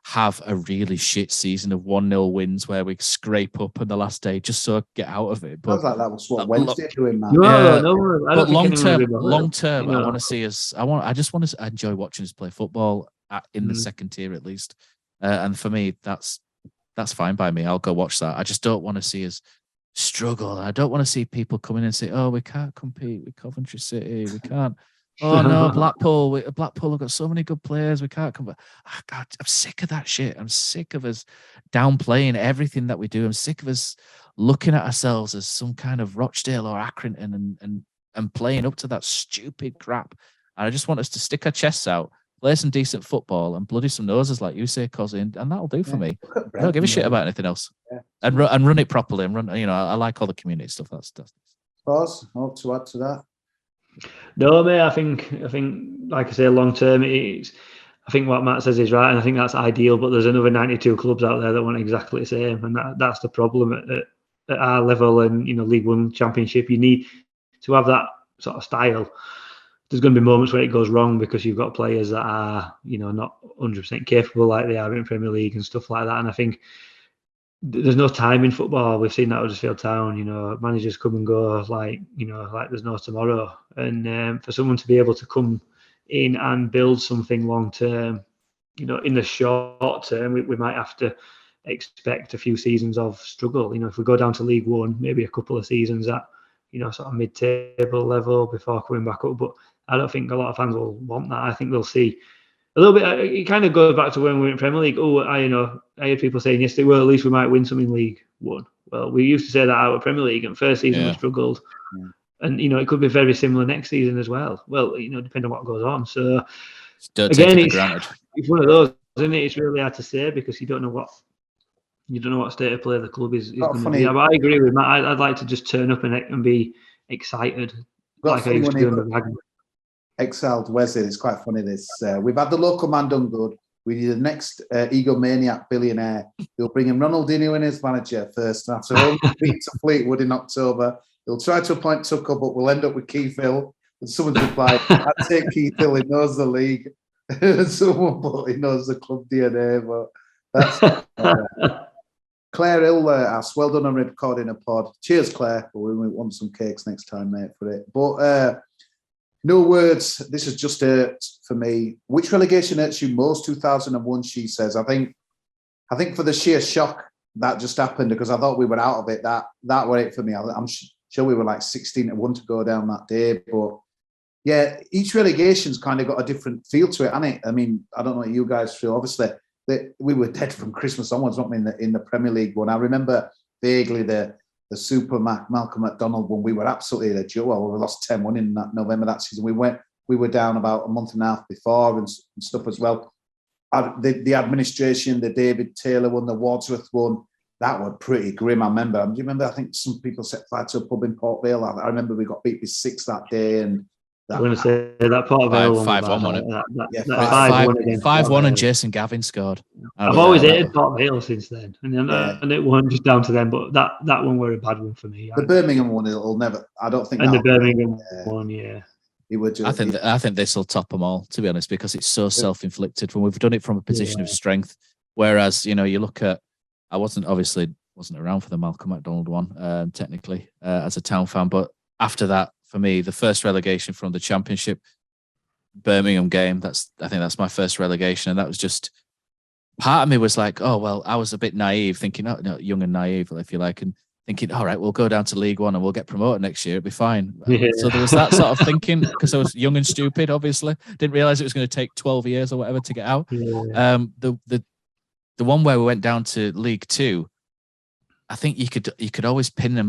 have a really shit season of 1-0 wins where we scrape up on the last day just so I get out of it. But sounds like that was what Wednesday doing, man. But long term, I want to see us. I just want to enjoy watching us play football in the second tier at least. And for me, that's fine by me. I'll go watch that. I just don't want to see us struggle. I don't want to see people come in and say, "Oh, we can't compete with Coventry City. We can't." Oh no, Blackpool have got so many good players. We can't come. Oh, God, I'm sick of that shit. I'm sick of us downplaying everything that we do. I'm sick of us looking at ourselves as some kind of Rochdale or Accrington and playing up to that stupid crap. And I just want us to stick our chests out, play some decent football, and bloody some noses, like you say, Cosy, and that'll do for me. I don't give a shit about anything else. Yeah. And run it properly and run. I like all the community stuff. That's Pause. Hope to add to that. No, mate. I think, like I say, long term, I think what Matt says is right, and I think that's ideal. But there's another 92 clubs out there that want exactly the same, and that's the problem at our level. And League One Championship, you need to have that sort of style. There's going to be moments where it goes wrong because you've got players that are, not 100% capable like they are in Premier League and stuff like that. And I think there's no time in football. We've seen that at Huddersfield Town. Managers come and go like there's no tomorrow. And for someone to be able to come in and build something long term, in the short term, we might have to expect a few seasons of struggle. If we go down to League One, maybe a couple of seasons at sort of mid-table level before coming back up. But I don't think a lot of fans will want that. I think they'll see a little bit. It kind of goes back to when we were in Premier League. I heard people saying yesterday, well, at least we might win some in League One. Well, we used to say that out of Premier League, and first season we struggled. Yeah. And, it could be very similar next season as well. Well, depending on what goes on. So, again, it's one of those, isn't it? It's really hard to say because you don't know what state of play the club is going to be. But I agree with Matt. I'd like to just turn up and be excited. Like I used to do in the Wagner. Excelled Wesley. It's quite funny this. We've had the local man done good. We need the next egomaniac billionaire. He'll bring in Ronaldinho in as manager first. And after home beat to Fleetwood in October, he'll try to appoint Tucker, but we'll end up with Keith Hill. And someone's replied, I'd take Keith Hill. He knows the league. Someone, but he knows the club DNA. But that's Claire Hill asks, well done on recording a pod. Cheers, Claire. But we want some cakes next time, mate, for it. But no words. This is just for me. Which relegation hurts you most? 2001, she says. I think for the sheer shock that just happened because I thought we were out of it. That was it for me. I'm sure we were like 16-1 to go down that day, but yeah, each relegation's kind of got a different feel to it, hasn't it? I mean, I don't know what you guys feel. Obviously, we were dead from Christmas onwards, weren't we, in the Premier League one? I remember vaguely the Super Malcolm McDonald one. We were absolutely the joke. Well, we lost 10-1 in that November that season. We were down about a month and a half before and stuff as well. The administration, the David Taylor one, the Wadsworth one, that were pretty grim. I remember. Do you remember? I think some people set fire to a pub in Port Vale. I remember we got beat by 6 that day, and I'm going to say that Port Vale 5-1 one. Yeah, 5-1 and Jason Gavin scored. I've always hated Port Vale since then, and it wasn't just down to them, but that one were a bad one for me. The Birmingham one, it'll never. I don't think. And the Birmingham one, yeah. I think this will top them all, to be honest, because it's so self-inflicted. When we've done it from a position of strength, whereas you look at, I wasn't around for the Malcolm McDonald one, technically as a Town fan, but after that, for me, the first relegation from the Championship, Birmingham game. I think that's my first relegation, and that was just part of me was like, oh well, I was a bit naive, thinking, young and naive, if you like, and thinking, all right, we'll go down to League One and we'll get promoted next year. It'll be fine. Yeah. So there was that sort of thinking because I was young and stupid, obviously. Didn't realise it was going to take 12 years or whatever to get out. Yeah. The one where we went down to League Two, I think you could always pin the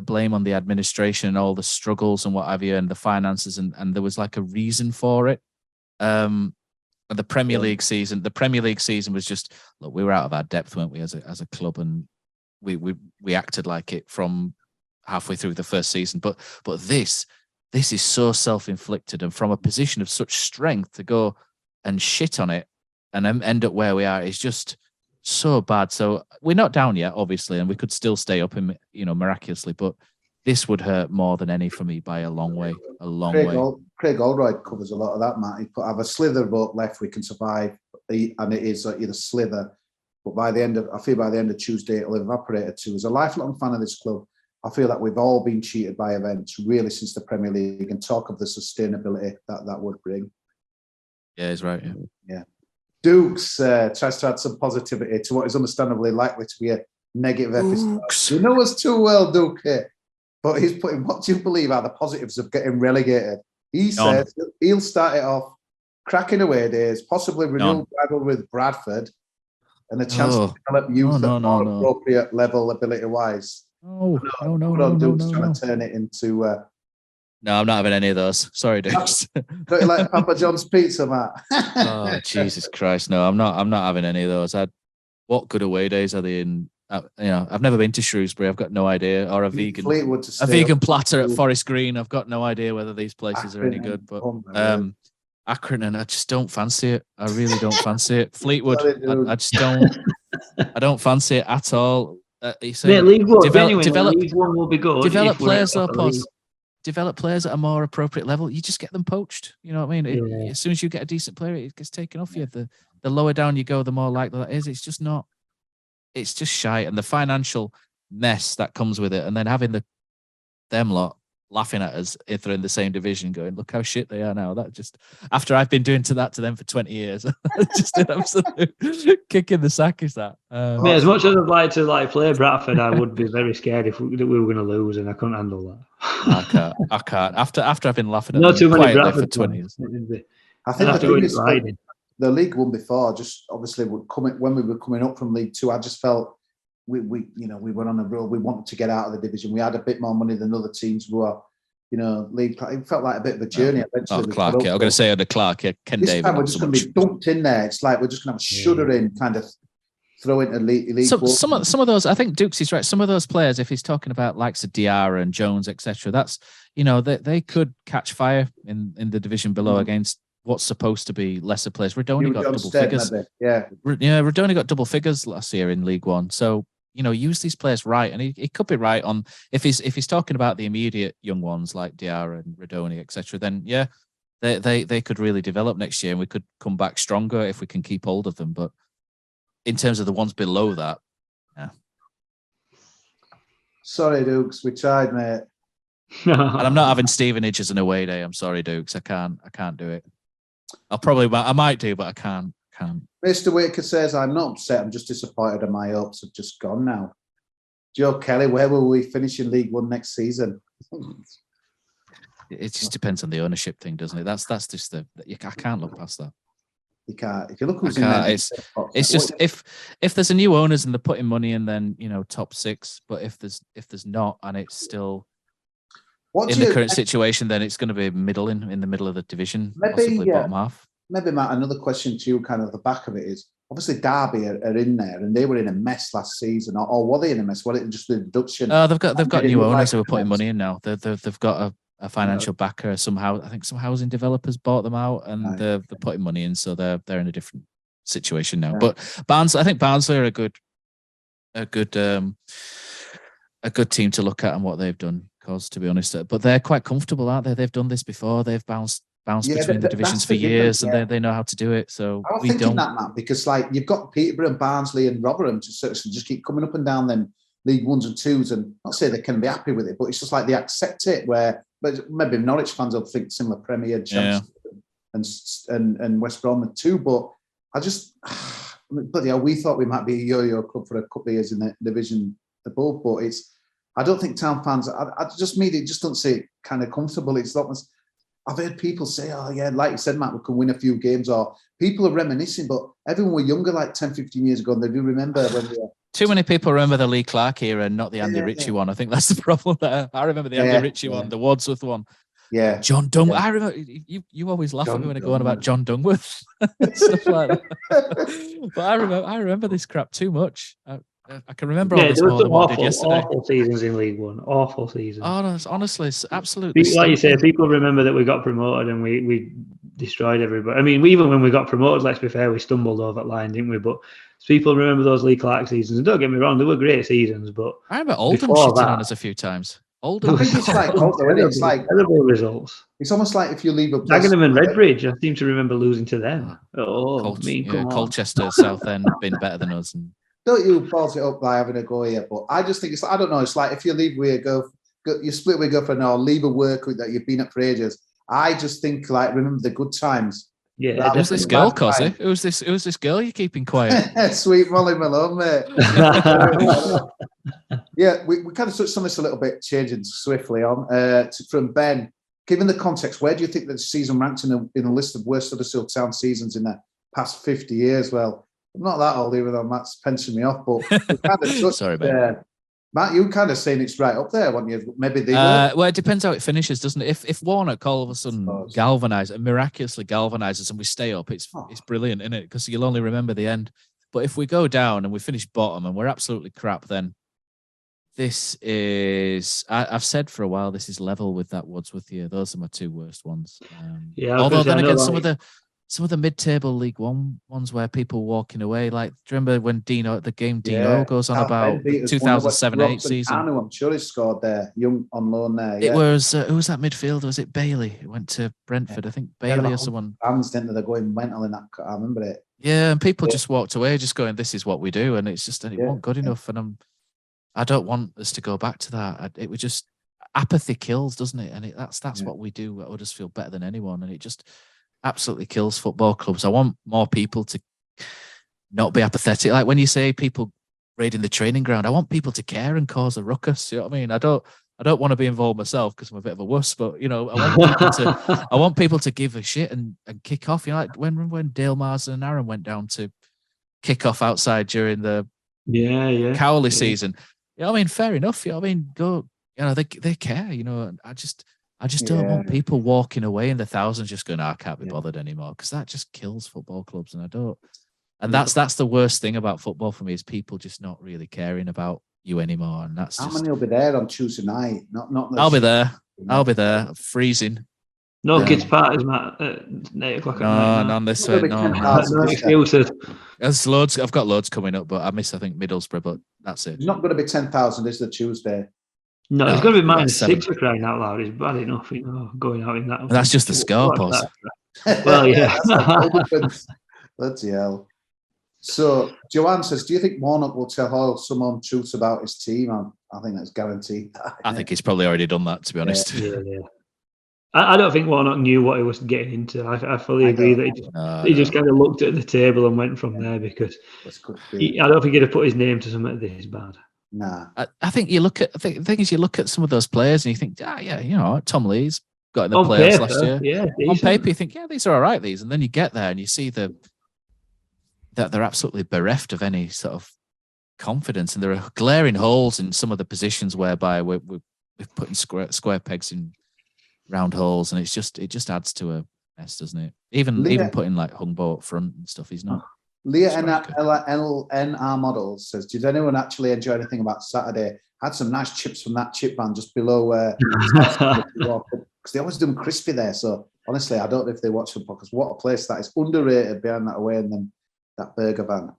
blame on the administration and all the struggles and what have you and the finances and there was like a reason for it. The Premier League season was just, look, we were out of our depth, weren't we, as a club, and we acted like it from halfway through the first season. But this is so self-inflicted, and from a position of such strength to go and shit on it and end up where we are is just so bad. So we're not down yet, obviously, and we could still stay up in, miraculously, but this would hurt more than any for me by a long way. Craig Oldroyd covers a lot of that, Matt. He put, have a slither of vote left, we can survive, and it is either slither. But by the end of Tuesday, it'll evaporate too. As a lifelong fan of this club, I feel that we've all been cheated by events really since the Premier League, and talk of the sustainability that would bring. Yeah, he's right. Yeah. Dukes tries to add some positivity to what is understandably likely to be a negative episode. You know us too well, Duke. But he's putting, what do you believe are the positives of getting relegated? He says he'll start it off cracking away days, possibly renewed rival with Bradford, and a chance to develop youth at more appropriate level ability-wise. No. Duke's trying to turn it into... No, I'm not having any of those. Sorry, Dukes. Don't you like Papa John's pizza, Matt? Oh, Jesus Christ. No, I'm not having any of those. What good away days are they in? I've never been to Shrewsbury. I've got no idea. Or a vegan platter at Forest Green. I've got no idea whether these places are any good. But Accrington, I just don't fancy it. I really don't fancy it. Fleetwood, I just don't. I don't fancy it at all. League One will be good. Develop players, though, Poz. Develop players at a more appropriate level. You just get them poached. You know what I mean? As soon as you get a decent player, it gets taken off you. The lower down you go, the more likely that is. It's just not. It's just shite, and the financial mess that comes with it, and then having them lot laughing at us if they're in the same division, going, "Look how shit they are now." That just, after I've been doing that to them for 20 years, just an absolute kick in the sack. Is that? As much as I'd like to play Bradford, I would be very scared if we were going to lose, and I couldn't handle that. I can't. After I've been laughing at not them too many quietly for Bradford 20 years. I think the League One before, just obviously when we were coming up from League Two, I just felt we were on a roll. We wanted to get out of the division. We had a bit more money than other teams who are, League. It felt like a bit of a journey. Clark, I'm going to say under Clark, Ken this David. Time we're just going to be dumped in there. It's like we're just going to have a shuddering kind of throw into League One. Some of those, I think Dukes is right. Some of those players, if he's talking about likes of Diarra and Jones, etc., that's they could catch fire in the division below against what's supposed to be lesser players. Redoni got double figures. Redoni got double figures last year in League One. So, use these players right. And he could be right on, if he's talking about the immediate young ones like Diarra and Redoni, etc., then they could really develop next year and we could come back stronger if we can keep hold of them. But in terms of the ones below that, Sorry, Dukes, we tried, mate. And I'm not having Stevenage as an away day. I'm sorry, Dukes. I can't do it. I might do, but I can't can't. Mr. Whitaker says, I'm not upset, I'm just disappointed and my hopes have just gone now. Joe Kelly, where will we finish in League One next season? It just depends on the ownership thing, doesn't it? That's just I can't look past that. You can't. If you look who's in there, it's just if there's a new owners and they're putting money in, then top 6. But if there's not, and it's still in the current situation, then it's going to be in the middle of the division, possibly bottom half. Maybe, Matt, another question to you, kind of the back of it is, obviously Derby are in there, and they were in a mess last season, or were they in a mess? Was it just the reduction? They've got new owners who are putting money in now. They've got a financial backer somehow. I think some housing developers bought them out, and they're putting money in, so they're in a different situation now. Yeah. But I think Barnsley are a good team to look at and what they've done. Because to be honest, but they're quite comfortable, aren't they? They've done this before. They've bounced between the divisions for years, and they know how to do it. So I was thinking that, Matt, because you've got Peterborough and Barnsley and Rotherham to just keep coming up and down them League 1s and 2s, and not say they can be happy with it, but it's just they accept it. But maybe Norwich fans will think similar Premier champs and West Brom too. But bloody hell, we thought we might be a yo-yo club for a couple of years in the division above, but I don't think town fans. They just don't say it kind of comfortable. It's not. I've heard people say, "Oh yeah, like you said, Matt, we can win a few games." Or people are reminiscing, but everyone were younger 10, 15 years ago, and they do remember when we were. Too many people remember the Lee Clark era and not the Andy Ritchie one. I think that's the problem there. I remember the Andy Ritchie one, the Wadsworth one. Yeah. John Dungworth. I remember you always laugh at me when I go on about John Dungworth and stuff like that. But I remember this crap too much. I can remember all this more than what I did yesterday. Awful seasons in League One. Awful seasons. Oh, no, honestly, it's absolutely. Like you say, people remember that we got promoted and we destroyed everybody. I mean, even when we got promoted, let's be fair, we stumbled over that line, didn't we? But people remember those Lee Clark seasons. And don't get me wrong, they were great seasons. But I remember Oldham shitting on us a few times. Oldham. I think it's terrible results. It's almost like if you leave a Dagenham and Redbridge, I seem to remember losing to them. Colchester, Southend been better than us. And don't you fault it up by having a go here, but I just think I don't know, it's like if you leave where you split with girlfriend or leave a work that you've been at for ages. I just think remember the good times. Yeah, who's this girl, Cosy? Who's this girl you're keeping quiet? Sweet Molly Malone, mate. Yeah, we kind of touched on this a little bit, changing swiftly on from Ben. Given the context, where do you think that the season ranked in a list of worst Huddersfield Town seasons in the past 50 years? Well, I'm not that old, even though Matt's pensioning me off, but we kind of touched, sorry, Ben. Matt, you kind of saying it's right up there, weren't you? Maybe they well, it depends how it finishes, doesn't it? If Warnock all of a sudden miraculously galvanizes and we stay up, it's brilliant, isn't it? Because you'll only remember the end. But if we go down and we finish bottom and we're absolutely crap, then this is, I've said for a while, this is level with that Wadsworth year. Those are my two worst ones. Although then again, some of the mid-table League One ones where people walking away, do you remember when Dino goes on about 2007-8 season? I'm sure he scored there, young on loan there. Yeah. It was who was that midfielder? Was it Bailey? It went to Brentford, I think Bailey or someone. Fans didn't they? Going mental in that. I remember it. Yeah, and people just walked away, just going, "This is what we do," and it's just it wasn't good enough. And I don't want us to go back to that. It was just apathy kills, doesn't it? And that's what we do. I just feel better than anyone, and it just absolutely kills football clubs. I want more people to not be apathetic. Like when you say people raiding the training ground, I want people to care and cause a ruckus. You know what I mean? I don't want to be involved myself because I'm a bit of a wuss, but I want people to give a shit and kick off. Like when Dale Marsden and Aaron went down to kick off outside during the Cowley season. You know what I mean? Fair enough. You know what I mean? Go. They care. I just don't want people walking away in the thousands just going, I can't be bothered anymore, because that just kills football clubs. And I don't. And that's the worst thing about football for me, is people just not really caring about you anymore. And that's how many will be there on Tuesday night? Not. I'll be there. I'll be there. Freezing. No kids' parties, Matt, at 8 o'clock at night. No, none this way. No excuses. There's loads. I've got loads coming up, but I miss, I think, Middlesbrough, but that's it. It's not going to be 10,000, is the Tuesday? No, it's going to be -6 for crying out loud. It's bad enough, going out in that. And that's just the score, pause. Well, yeah. Bloody hell. So, Joanne says, do you think Warnock will tell Hoyle some untruths about his team? I think that's guaranteed. I think he's probably already done that, to be honest. Yeah. I don't think Warnock knew what he was getting into. I fully agree that he just kind of looked at the table and went from there, because I don't think he'd have put his name to something this bad. Nah. I think you look at the thing is, you look at some of those players and you think, Tom Lee's got in the playoffs last year. Yeah, on paper, you think, these are all right, these, and then you get there and you see that they're absolutely bereft of any sort of confidence, and there are glaring holes in some of the positions whereby we're putting square pegs in round holes, and it just adds to a mess, doesn't it? Even putting like Hungbo up front and stuff, he's not. Leah NR Models says, did anyone actually enjoy anything about Saturday? Had some nice chips from that chip van just below because they always do them crispy there. So honestly, I don't know if they watch the podcast. What a place that is, underrated behind that away, and then that burger van.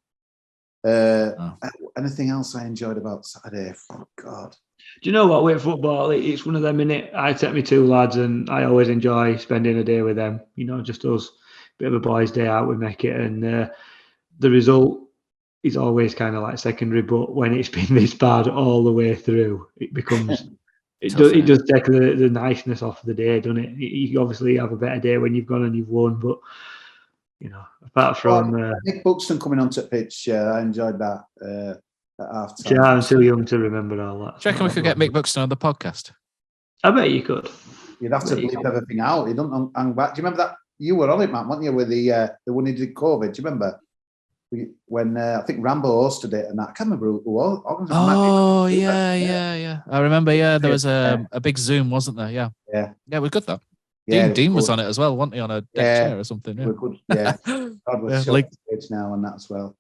Anything else I enjoyed about Saturday? Oh God. Do you know what? With football, it's one of them, innit? I take me two lads, and I always enjoy spending a day with them. Just us, bit of a boys' day out, we make it, and the result is always kind of like secondary. But when it's been this bad all the way through, it becomes it does take the niceness off the day, doesn't it? You obviously have a better day when you've gone and you've won, but apart from Nick Buxton coming onto the pitch, I enjoyed that at half time. Yeah, I'm too young to remember all that. Do you reckon we could get Mick Buxton on the podcast? I bet you could. You'd have to bleep everything out. You don't hang back. Do you remember that? You were on it, Matt, weren't you, with the one he did COVID? Do you remember? When I think Rambo hosted it, and that, I can't remember who was. Oh, yeah. I remember, there was a big Zoom, wasn't there? Yeah. It was good, though. Yeah, Dean was on it as well, wasn't he, on a deck chair or something? Yeah. We're good. Yeah. God, we're stage now and that as well.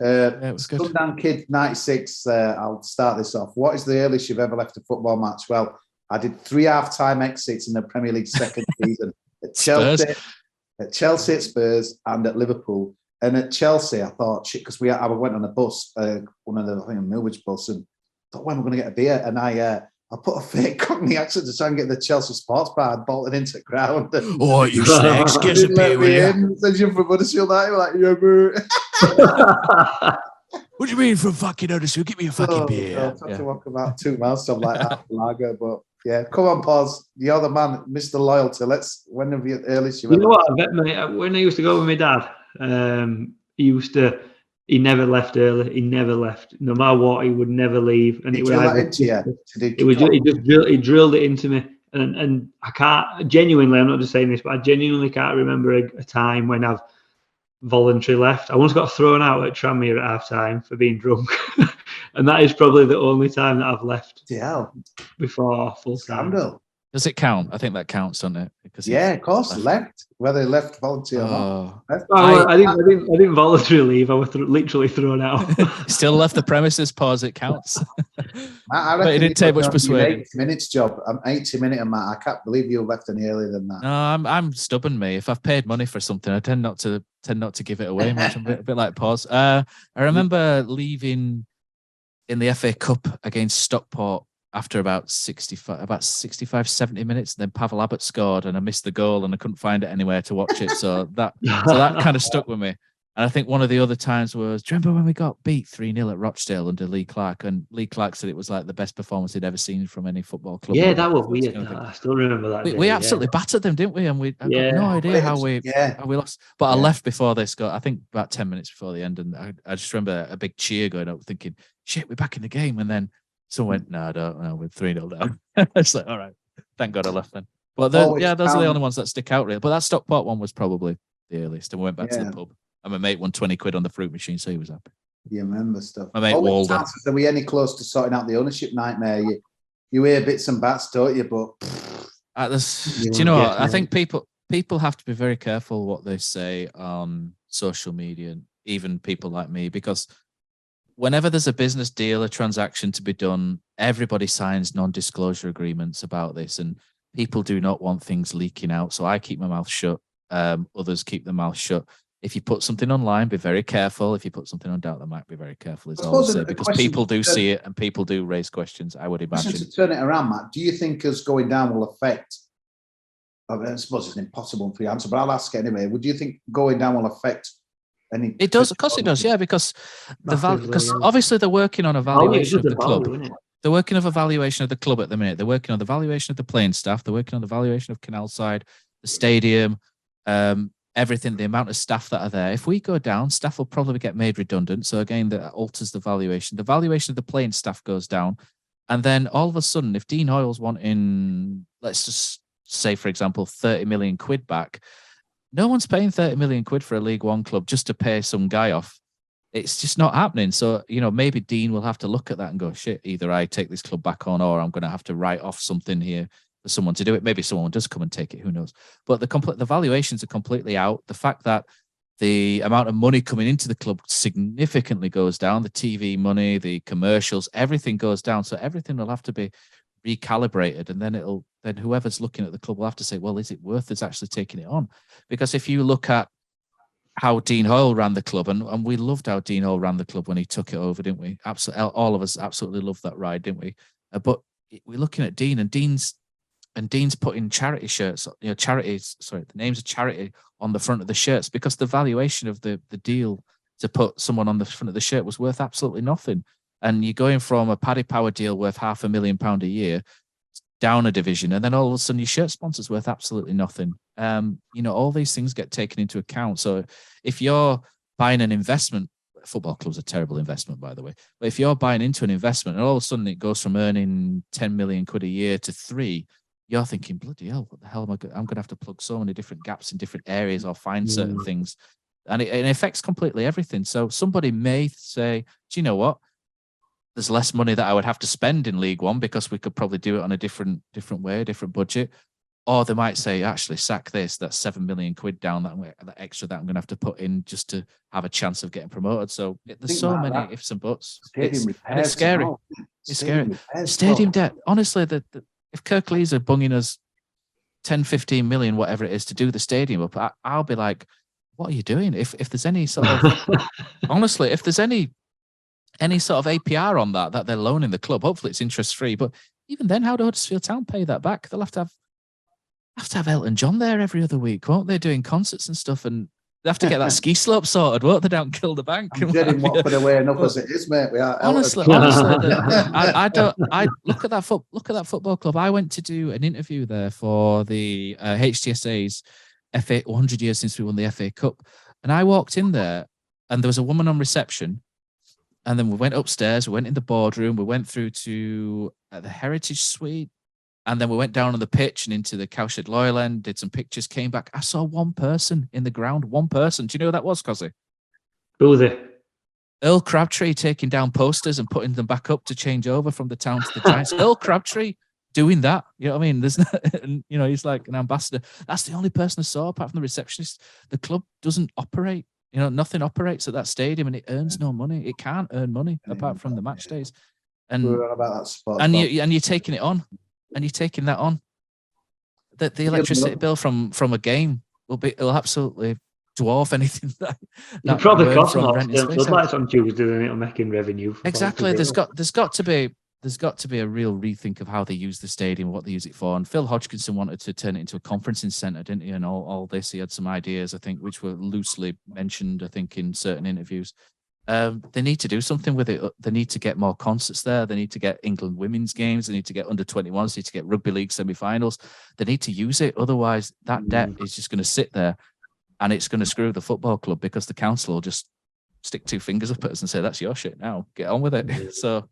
It was good. Sundown Kid 96, I'll start this off. What is the earliest you've ever left a football match? Well, I did 3 half-time exits in the Premier League second season at Chelsea, at Spurs, and at Liverpool. And at Chelsea, I thought, shit, because I went on a bus, one of the, I think, a Millwich bus, and thought, when we're going to get a beer? And I put a fake Cockney accent to try and get the Chelsea sports bar. I bolted into the ground. Oh, you snakes, get a beer, will you? Says you from Huddersfield, that like, yeah, bro. What do you mean from fucking Huddersfield? Give me a fucking beer. I had to walk about 2 miles, stuff like that, lager, but yeah, come on, Paz. You're the man, Mr. Loyalty. When have you earliest you? You know what? I bet, mate, when I used to go with my dad, he never left early. He never left. No matter what, he would never leave. And he drilled it into me. And I can't, genuinely, I'm not just saying this, but I genuinely can't remember a time when I've voluntarily left. I once got thrown out at Tranmere at half time for being drunk. And that is probably the only time that I've left before full time. Scandal. Does it count? I think that counts, doesn't it? Because of course, left. Whether left volunteer or not. I didn't voluntarily leave. I was literally thrown out. Still left the premises. Pause. It counts. But it didn't take much persuading. 80 minutes job. I'm 80 minutes, Matt. I can't believe you left any earlier than that. No, I'm stubborn, me. If I've paid money for something, I tend not to give it away much. I'm a bit like Pause. I remember leaving in the FA Cup against Stockport after about 65, 70 minutes. And then Pavel Abbott scored and I missed the goal and I couldn't find it anywhere to watch it. So that kind of stuck with me. And I think one of the other times was, do you remember when we got beat 3-0 at Rochdale under Lee Clark? And Lee Clark said it was like the best performance he'd ever seen from any football club. Yeah, that was weird. I still remember that. We absolutely battered them, didn't we? And I got no idea how we lost. But I left before they scored, I think about 10 minutes before the end. And I just remember a big cheer going up thinking, shit, we're back in the game. And then someone went, no, I don't know, we're 3-0 down. It's like, all right, thank God I left then. But those are the only ones that stick out really. But that Stockport one was probably the earliest. And we went back to the pub. And my mate won 20 quid on the fruit machine, so he was happy. You remember stuff. My mate Walden. Are we any close to sorting out the ownership nightmare? You hear bits and bats, don't you? But do you know what? I think people have to be very careful what they say on social media, and even people like me, because whenever there's a business deal, a transaction to be done, everybody signs non-disclosure agreements about this, and people do not want things leaking out. So I keep my mouth shut. Others keep their mouth shut. If you put something online, be very careful. If you put something on Doubt the Mac, be very careful. Is all I'll say, because people do see it and people do raise questions. I would imagine. To turn it around, Matt, do you think us going down will affect? I suppose it's impossible for you to answer, but I'll ask anyway. Would you think going down will affect any? It does, of course, it does. Yeah, because because obviously they're working on a valuation of the club. They're working on the valuation of the club at the minute. They're working on the valuation of the playing staff. They're working on the valuation of Canal Side, the stadium, everything, the amount of staff that are there. If we go down, staff will probably get made redundant. So again, that alters the valuation. The valuation of the playing staff goes down. And then all of a sudden, if Dean Hoyle's wanting, let's just say, for example, 30 million quid back, no one's paying 30 million quid for a League One club just to pay some guy off. It's just not happening. So, maybe Dean will have to look at that and go, shit, either I take this club back on or I'm going to have to write off something here for someone to do it. Maybe someone does come and take it. Who knows? But the valuations are completely out. The fact that the amount of money coming into the club significantly goes down, the TV money, the commercials, everything goes down. So everything will have to be recalibrated. And then whoever's looking at the club will have to say, well, is it worth us actually taking it on? Because if you look at how Dean Hoyle ran the club, and we loved how Dean Hoyle ran the club when he took it over, didn't we? Absolutely, all of us absolutely loved that ride, didn't we? But we're looking at Dean, and Dean's putting charity shirts, charities. Sorry, the names of charity on the front of the shirts because the valuation of the deal to put someone on the front of the shirt was worth absolutely nothing. And you're going from a Paddy Power deal worth £500,000 a year down a division, and then all of a sudden your shirt sponsor's worth absolutely nothing. All these things get taken into account. So if you're buying an investment, football clubs are a terrible investment, by the way, but if you're buying into an investment and all of a sudden it goes from earning 10 million quid a year to 3, you're thinking, bloody hell, what the hell am I'm going to have to plug so many different gaps in different areas or find certain things. And it affects completely everything. So somebody may say, do you know what? There's less money that I would have to spend in League One because we could probably do it on a different way, a different budget. Or they might say, actually, sack this, that's 7 million quid down, that extra that I'm going to have to put in just to have a chance of getting promoted. So there's so many ifs and buts. It's scary. It's scary. Stadium debt. Honestly, if Kirklees are bunging us 10, 15 million, whatever it is, to do the stadium up, I'll be like, what are you doing? If there's any sort of, honestly, if there's any sort of APR on that they're loaning the club, hopefully it's interest free. But even then, how do Huddersfield Town pay that back? They'll have to have Elton John there every other week, won't they? Doing concerts and stuff, and they have to get that ski slope sorted, won't they? Don't kill the bank. I'm getting Watford away enough as it is, mate. We are honestly, I look at that football club. I went to do an interview there for the HTSA's FA 100 years since we won the FA Cup, and I walked in there, and there was a woman on reception. And then we went upstairs, we went in the boardroom, we went through to the Heritage Suite, and then we went down on the pitch and into the Cowshed Loyal End, did some pictures, came back. I saw one person in the ground, one person. Do you know who that was, Cozzy? Who was it? Earl Crabtree taking down posters and putting them back up to change over from the Town to the Giants. Earl Crabtree doing that. You know what I mean? There's he's like an ambassador. That's the only person I saw apart from the receptionist. The club doesn't operate. Nothing operates at that stadium, and it earns no money. It can't earn money apart from the match days. And we're on about that spot. And you're taking it on, and you're taking that on. The electricity bill from a game will absolutely dwarf anything that it probably costs more. Floodlights on Tuesday than it'll make in revenue. Exactly. There's got to be a real rethink of how they use the stadium, what they use it for. And Phil Hodgkinson wanted to turn it into a conferencing centre, didn't he? And all this, he had some ideas, I think, which were loosely mentioned, I think, in certain interviews. They need to do something with it. They need to get more concerts there. They need to get England women's games. They need to get under-21s. They need to get rugby league semi-finals. They need to use it. Otherwise, that debt is just going to sit there, and it's going to screw the football club because the council will just stick 2 fingers up at us and say, that's your shit now. Get on with it. So...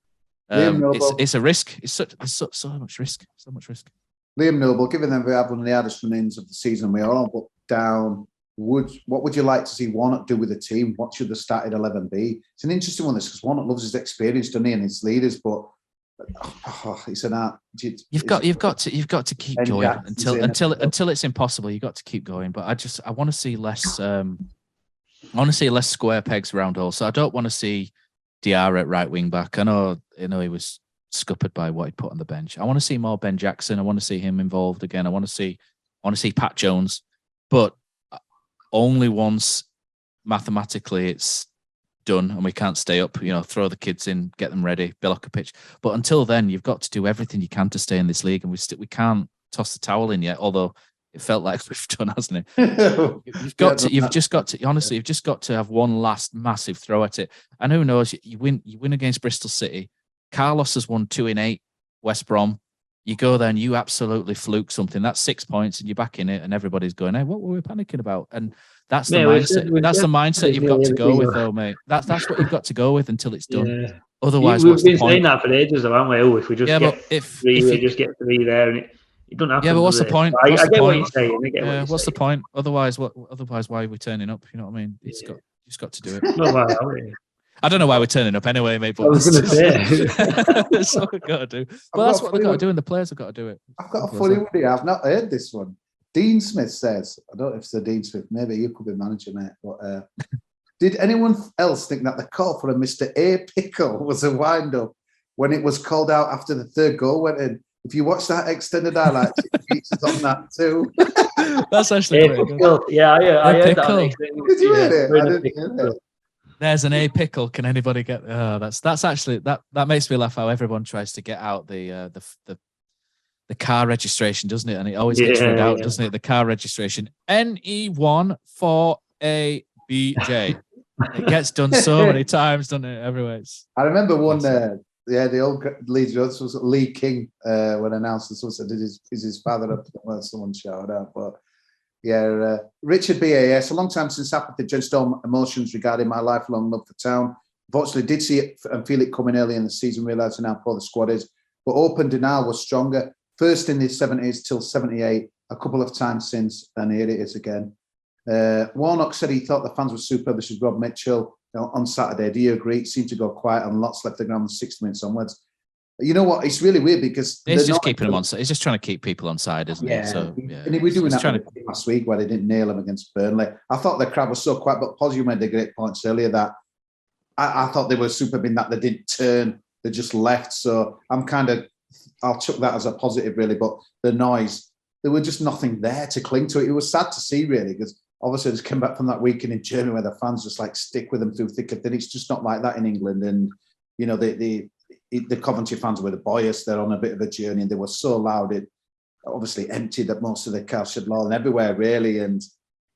it's a risk. It's so much risk. So much risk. Liam Noble, given that we have one of the hardest run-ins of the season, we are all down. What would you like to see Warnock do with the team? What should the starting 11 be? It's an interesting one, this, because Warnock loves his experience, doesn't he, and his leaders. But it's an art. You've got to keep going until it's impossible. You've got to keep going. But I want to see less. I want to see less square pegs round holes. So I don't want to see Diarra at right wing back. I know he was scuppered by what he put on the bench. I want to see more Ben Jackson. I want to see him involved again. I want to see Pat Jones, but only once mathematically it's done and we can't stay up. Throw the kids in, get them ready, build up a pitch. But until then, you've got to do everything you can to stay in this league, and we can't toss the towel in yet. Although it felt like we've done, hasn't it? You've just got to have one last massive throw at it. And who knows? You win against Bristol City, Carlos has won 2 in 8. West Brom. You go there and you absolutely fluke something. That's 6 points, and you're back in it, and everybody's going, "Hey, what were we panicking about?" And that's the mindset. That's the mindset you've got to go with, though, mate. That's what you've got to go with until it's done. Yeah. Otherwise, we've what's the been point? saying that for ages, though, haven't we? Oh, if we just get three, we just get 3 there, and it doesn't happen. Yeah, but what's the point? I get what you're saying. What's the point? Otherwise, why are we turning up? You know what I mean? You've just got to do it. Not why are we? I don't know why we're turning up anyway, mate. But I was going to say. that's what we've got to do. Well, that's what they've got to do, and the players have got to do it. I've got a funny one here. I've not heard this one. Dean Smith says, I don't know if it's a Dean Smith, maybe you could be manager, mate, but did anyone else think that the call for a Mr. A. Pickle was a wind-up when it was called out after the 3rd goal went in? If you watch that extended highlight, it features on that too. That's actually pretty good. Yeah, I heard that. Did you hear it? I didn't hear it. There's an A pickle. Can anybody get? Oh, that's actually that makes me laugh. How everyone tries to get out the car registration, doesn't it? And it always gets read out, doesn't it? The car registration NE1 4ABJ. It gets done so many times, doesn't it? Everywhere. I remember one. The old Leeds was Lee King when announced this. Someone said, "Is his father up?" Well, someone shouted out, but. Yeah, Richard BAS, a long time since apathy drenched all emotions regarding my lifelong love for town. Unfortunately, did see it and feel it coming early in the season, realising how poor the squad is. But open denial was stronger. First in the 70s till 78, a couple of times since, and here it is again. Warnock said he thought the fans were superb. This is Rob Mitchell on Saturday. Do you agree? It seemed to go quiet and lots left the ground 60 minutes onwards. You know what? It's really weird because he's just keeping them on side. He's just trying to keep people on side, isn't he? So, and he was doing that last week where they didn't nail him against Burnley. I thought the crowd was so quiet, but Pos, you made the great points earlier that I thought they were superb in that they didn't turn, they just left. So I'll chuck that as a positive, really. But the noise, there was just nothing there to cling to. It was sad to see, really, because obviously I just came back from that weekend in Germany where the fans just like stick with them through thick and thin. It's just not like that in England, and you know the Coventry fans were the boyish. They're on a bit of a journey, and they were so loud. It obviously emptied at most of the Cowshed Law and everywhere, really. And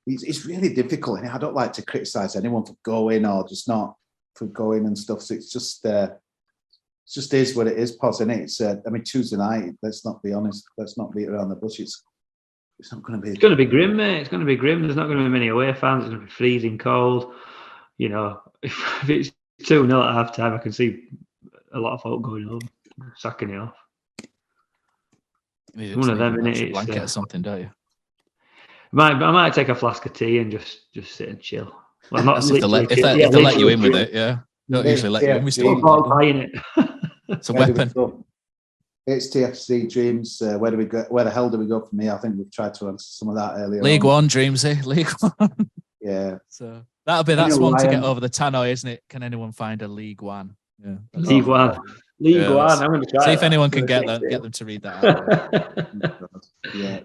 it's really difficult. And I don't like to criticise anyone for going or just not for going and stuff. So it's just is what it is, Pos, isn't it? It's Tuesday night. Let's not be honest. Let's not beat around the bush. It's not going to be. It's going to be grim, mate. It's going to be grim. There's not going to be many away fans. It's going to be freezing cold. You know, if it's 2-0 at half time, I can see a lot of folk going home, sacking it off. One of them, innit? Blanket or something, don't you? I might take a flask of tea and just sit and chill. Well, not if they let you in with it, yeah. Don't usually let you in with stuff. Buying it. It's a weapon. It's TFC Dreams. Where do we go? Where the hell do we go from here? I think we've tried to answer some of that earlier. League One, Dreamsy. League One. Yeah. So that's one to get over the tannoy, isn't it? Can anyone find a League One? Yeah. League One. League One. I'm going to try. See if anyone can get them to read that out. Yeah.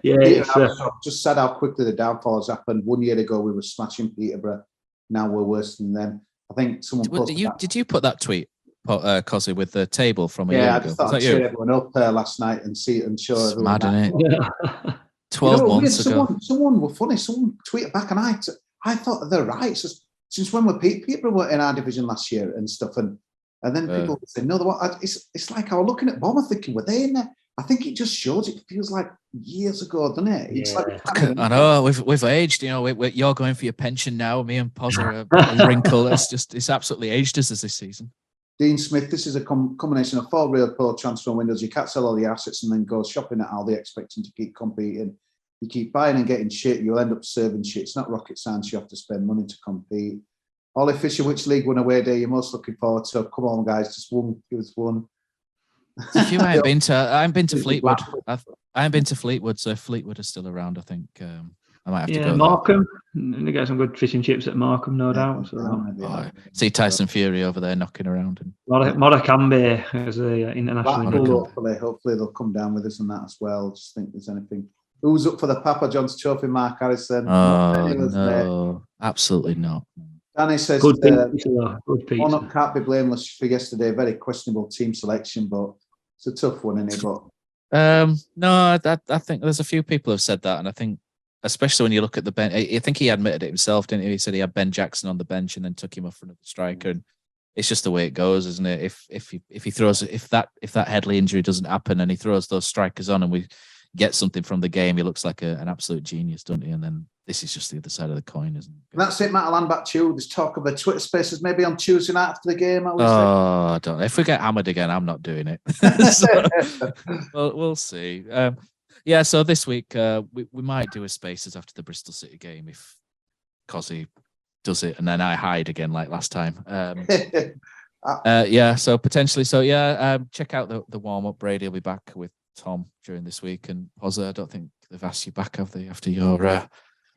Just said how quickly the downfall has happened. 1 year ago, we were smashing Peterborough. Now we're worse than them. I think someone did you put that tweet, Cosy, with the table from a year ago? I just thought I'd cheer everyone up last night and see it and show everyone. Mad, isn't it? 12 months ago. Someone were funny. Someone tweeted back, and I thought they're right. So, since when were Peterborough were in our division last year and stuff, and then people say, no, what? It's like I was looking at Bournemouth thinking, were they in there? I think it just shows. It feels like years ago, doesn't it? It's I know we've aged. You know, you're going for your pension now. Me and Pos are a wrinkle. It's absolutely aged us this season. Dean Smith, this is a combination of 4 real poor transfer windows. You can't sell all the assets and then go shopping at Aldi expecting to keep competing. You keep buying and getting shit, you'll end up serving shit. It's not rocket science. You have to spend money to compete. Ollie Fisher, which League One away day you're most looking forward to? Come on, guys, just one. Give us one. If you haven't been to, I haven't been to Fleetwood. I haven't been to Fleetwood, so if Fleetwood is still around, I think I might have to go. Markham. They get some good fish and chips at Markham, no doubt. So. See Tyson Fury over there knocking around. And Morecambe as the international. Hopefully they'll come down with us and that as well. Just think there's anything. Who's up for the Papa John's Trophy? Mark Harrison. Oh no, absolutely not. Danny says, good pizza. Warnock can't be blameless for yesterday. Very questionable team selection, but it's a tough one, isn't it? But no, I think there's a few people have said that, and I think especially when you look at the bench, I think he admitted it himself, didn't he? He said he had Ben Jackson on the bench and then took him off for another striker, and it's just the way it goes, isn't it? If he throws, if that Headley injury doesn't happen and he throws those strikers on and we get something from the game, he looks like an absolute genius, doesn't he? And then this is just the other side of the coin, isn't it? And that's it, Matt. I'll hand back to you. There's talk of a Twitter Spaces maybe on Tuesday night after the game. I don't know. If we get hammered again, I'm not doing it. We'll see. So this week we might do a Spaces after the Bristol City game if Cozzy does it, and then I hide again like last time. So potentially. Check out the warm up. Brady will be back with Tom during this week, and Pozza, I don't think they've asked you back, have they, after your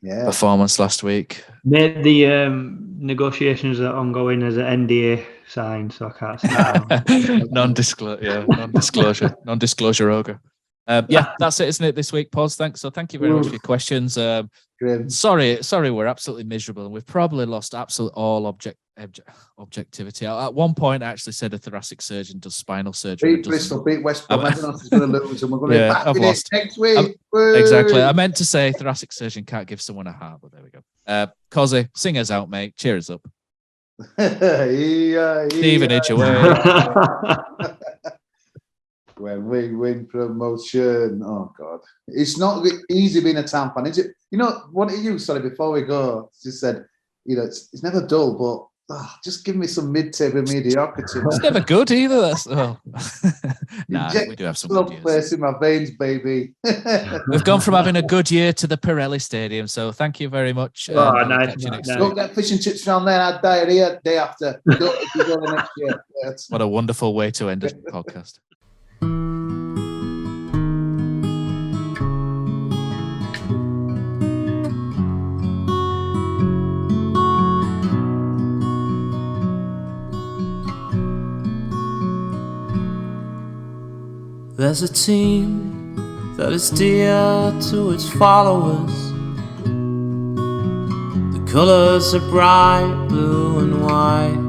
performance last week? Made the negotiations are ongoing as an NDA signed, so I can't say. Non-disclosure ogre. That's it, isn't it, this week, Poz? Thank you very much for your questions. Sorry, we're absolutely miserable, and we've probably lost absolute all objectivity. At one point, I actually said a thoracic surgeon does spinal surgery. Beat Bristol, beat West Brom. Everyone else is going to lose, and we're going to be back in it next week. Exactly. I meant to say thoracic surgeon can't give someone a heart, but there we go. Cozzy, sing us out, mate. Cheer us up. Stevenage away. When we win promotion, oh God, it's not easy being a town fan, is it? You know what? You before we go, just said, it's never dull, but just give me some mid-table mediocrity. It's never good either. That's we do have some good years. Place in my veins, baby. We've gone from having a good year to the Pirelli Stadium, so thank you very much. Nice. Don't get fish and chips around there. I'd diarrhea day after. Don't if you go the next year. What a wonderful way to end a podcast. There's a team that is dear to its followers. The colours are bright blue and white.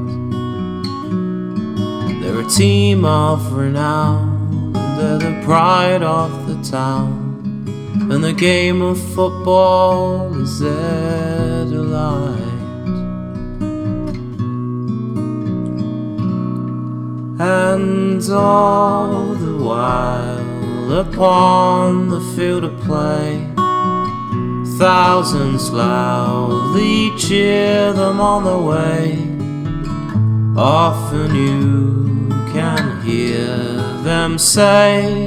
They're a team of renown, and they're the pride of the town. And the game of football is their delight. And all the while upon the field of play, thousands loudly cheer them on the way. Often you can hear them say,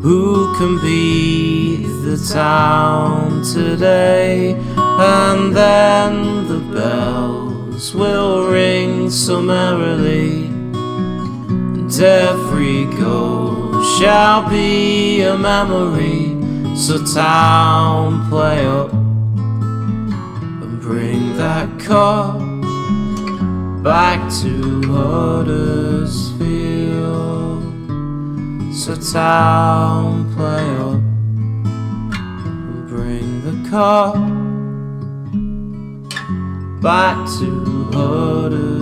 who can beat the town today? And then the bells will ring so merrily, and every goal shall be a memory. So town, play up and bring that cup back to Huddersfield. So town, play up and bring the cup back to Huddersfield.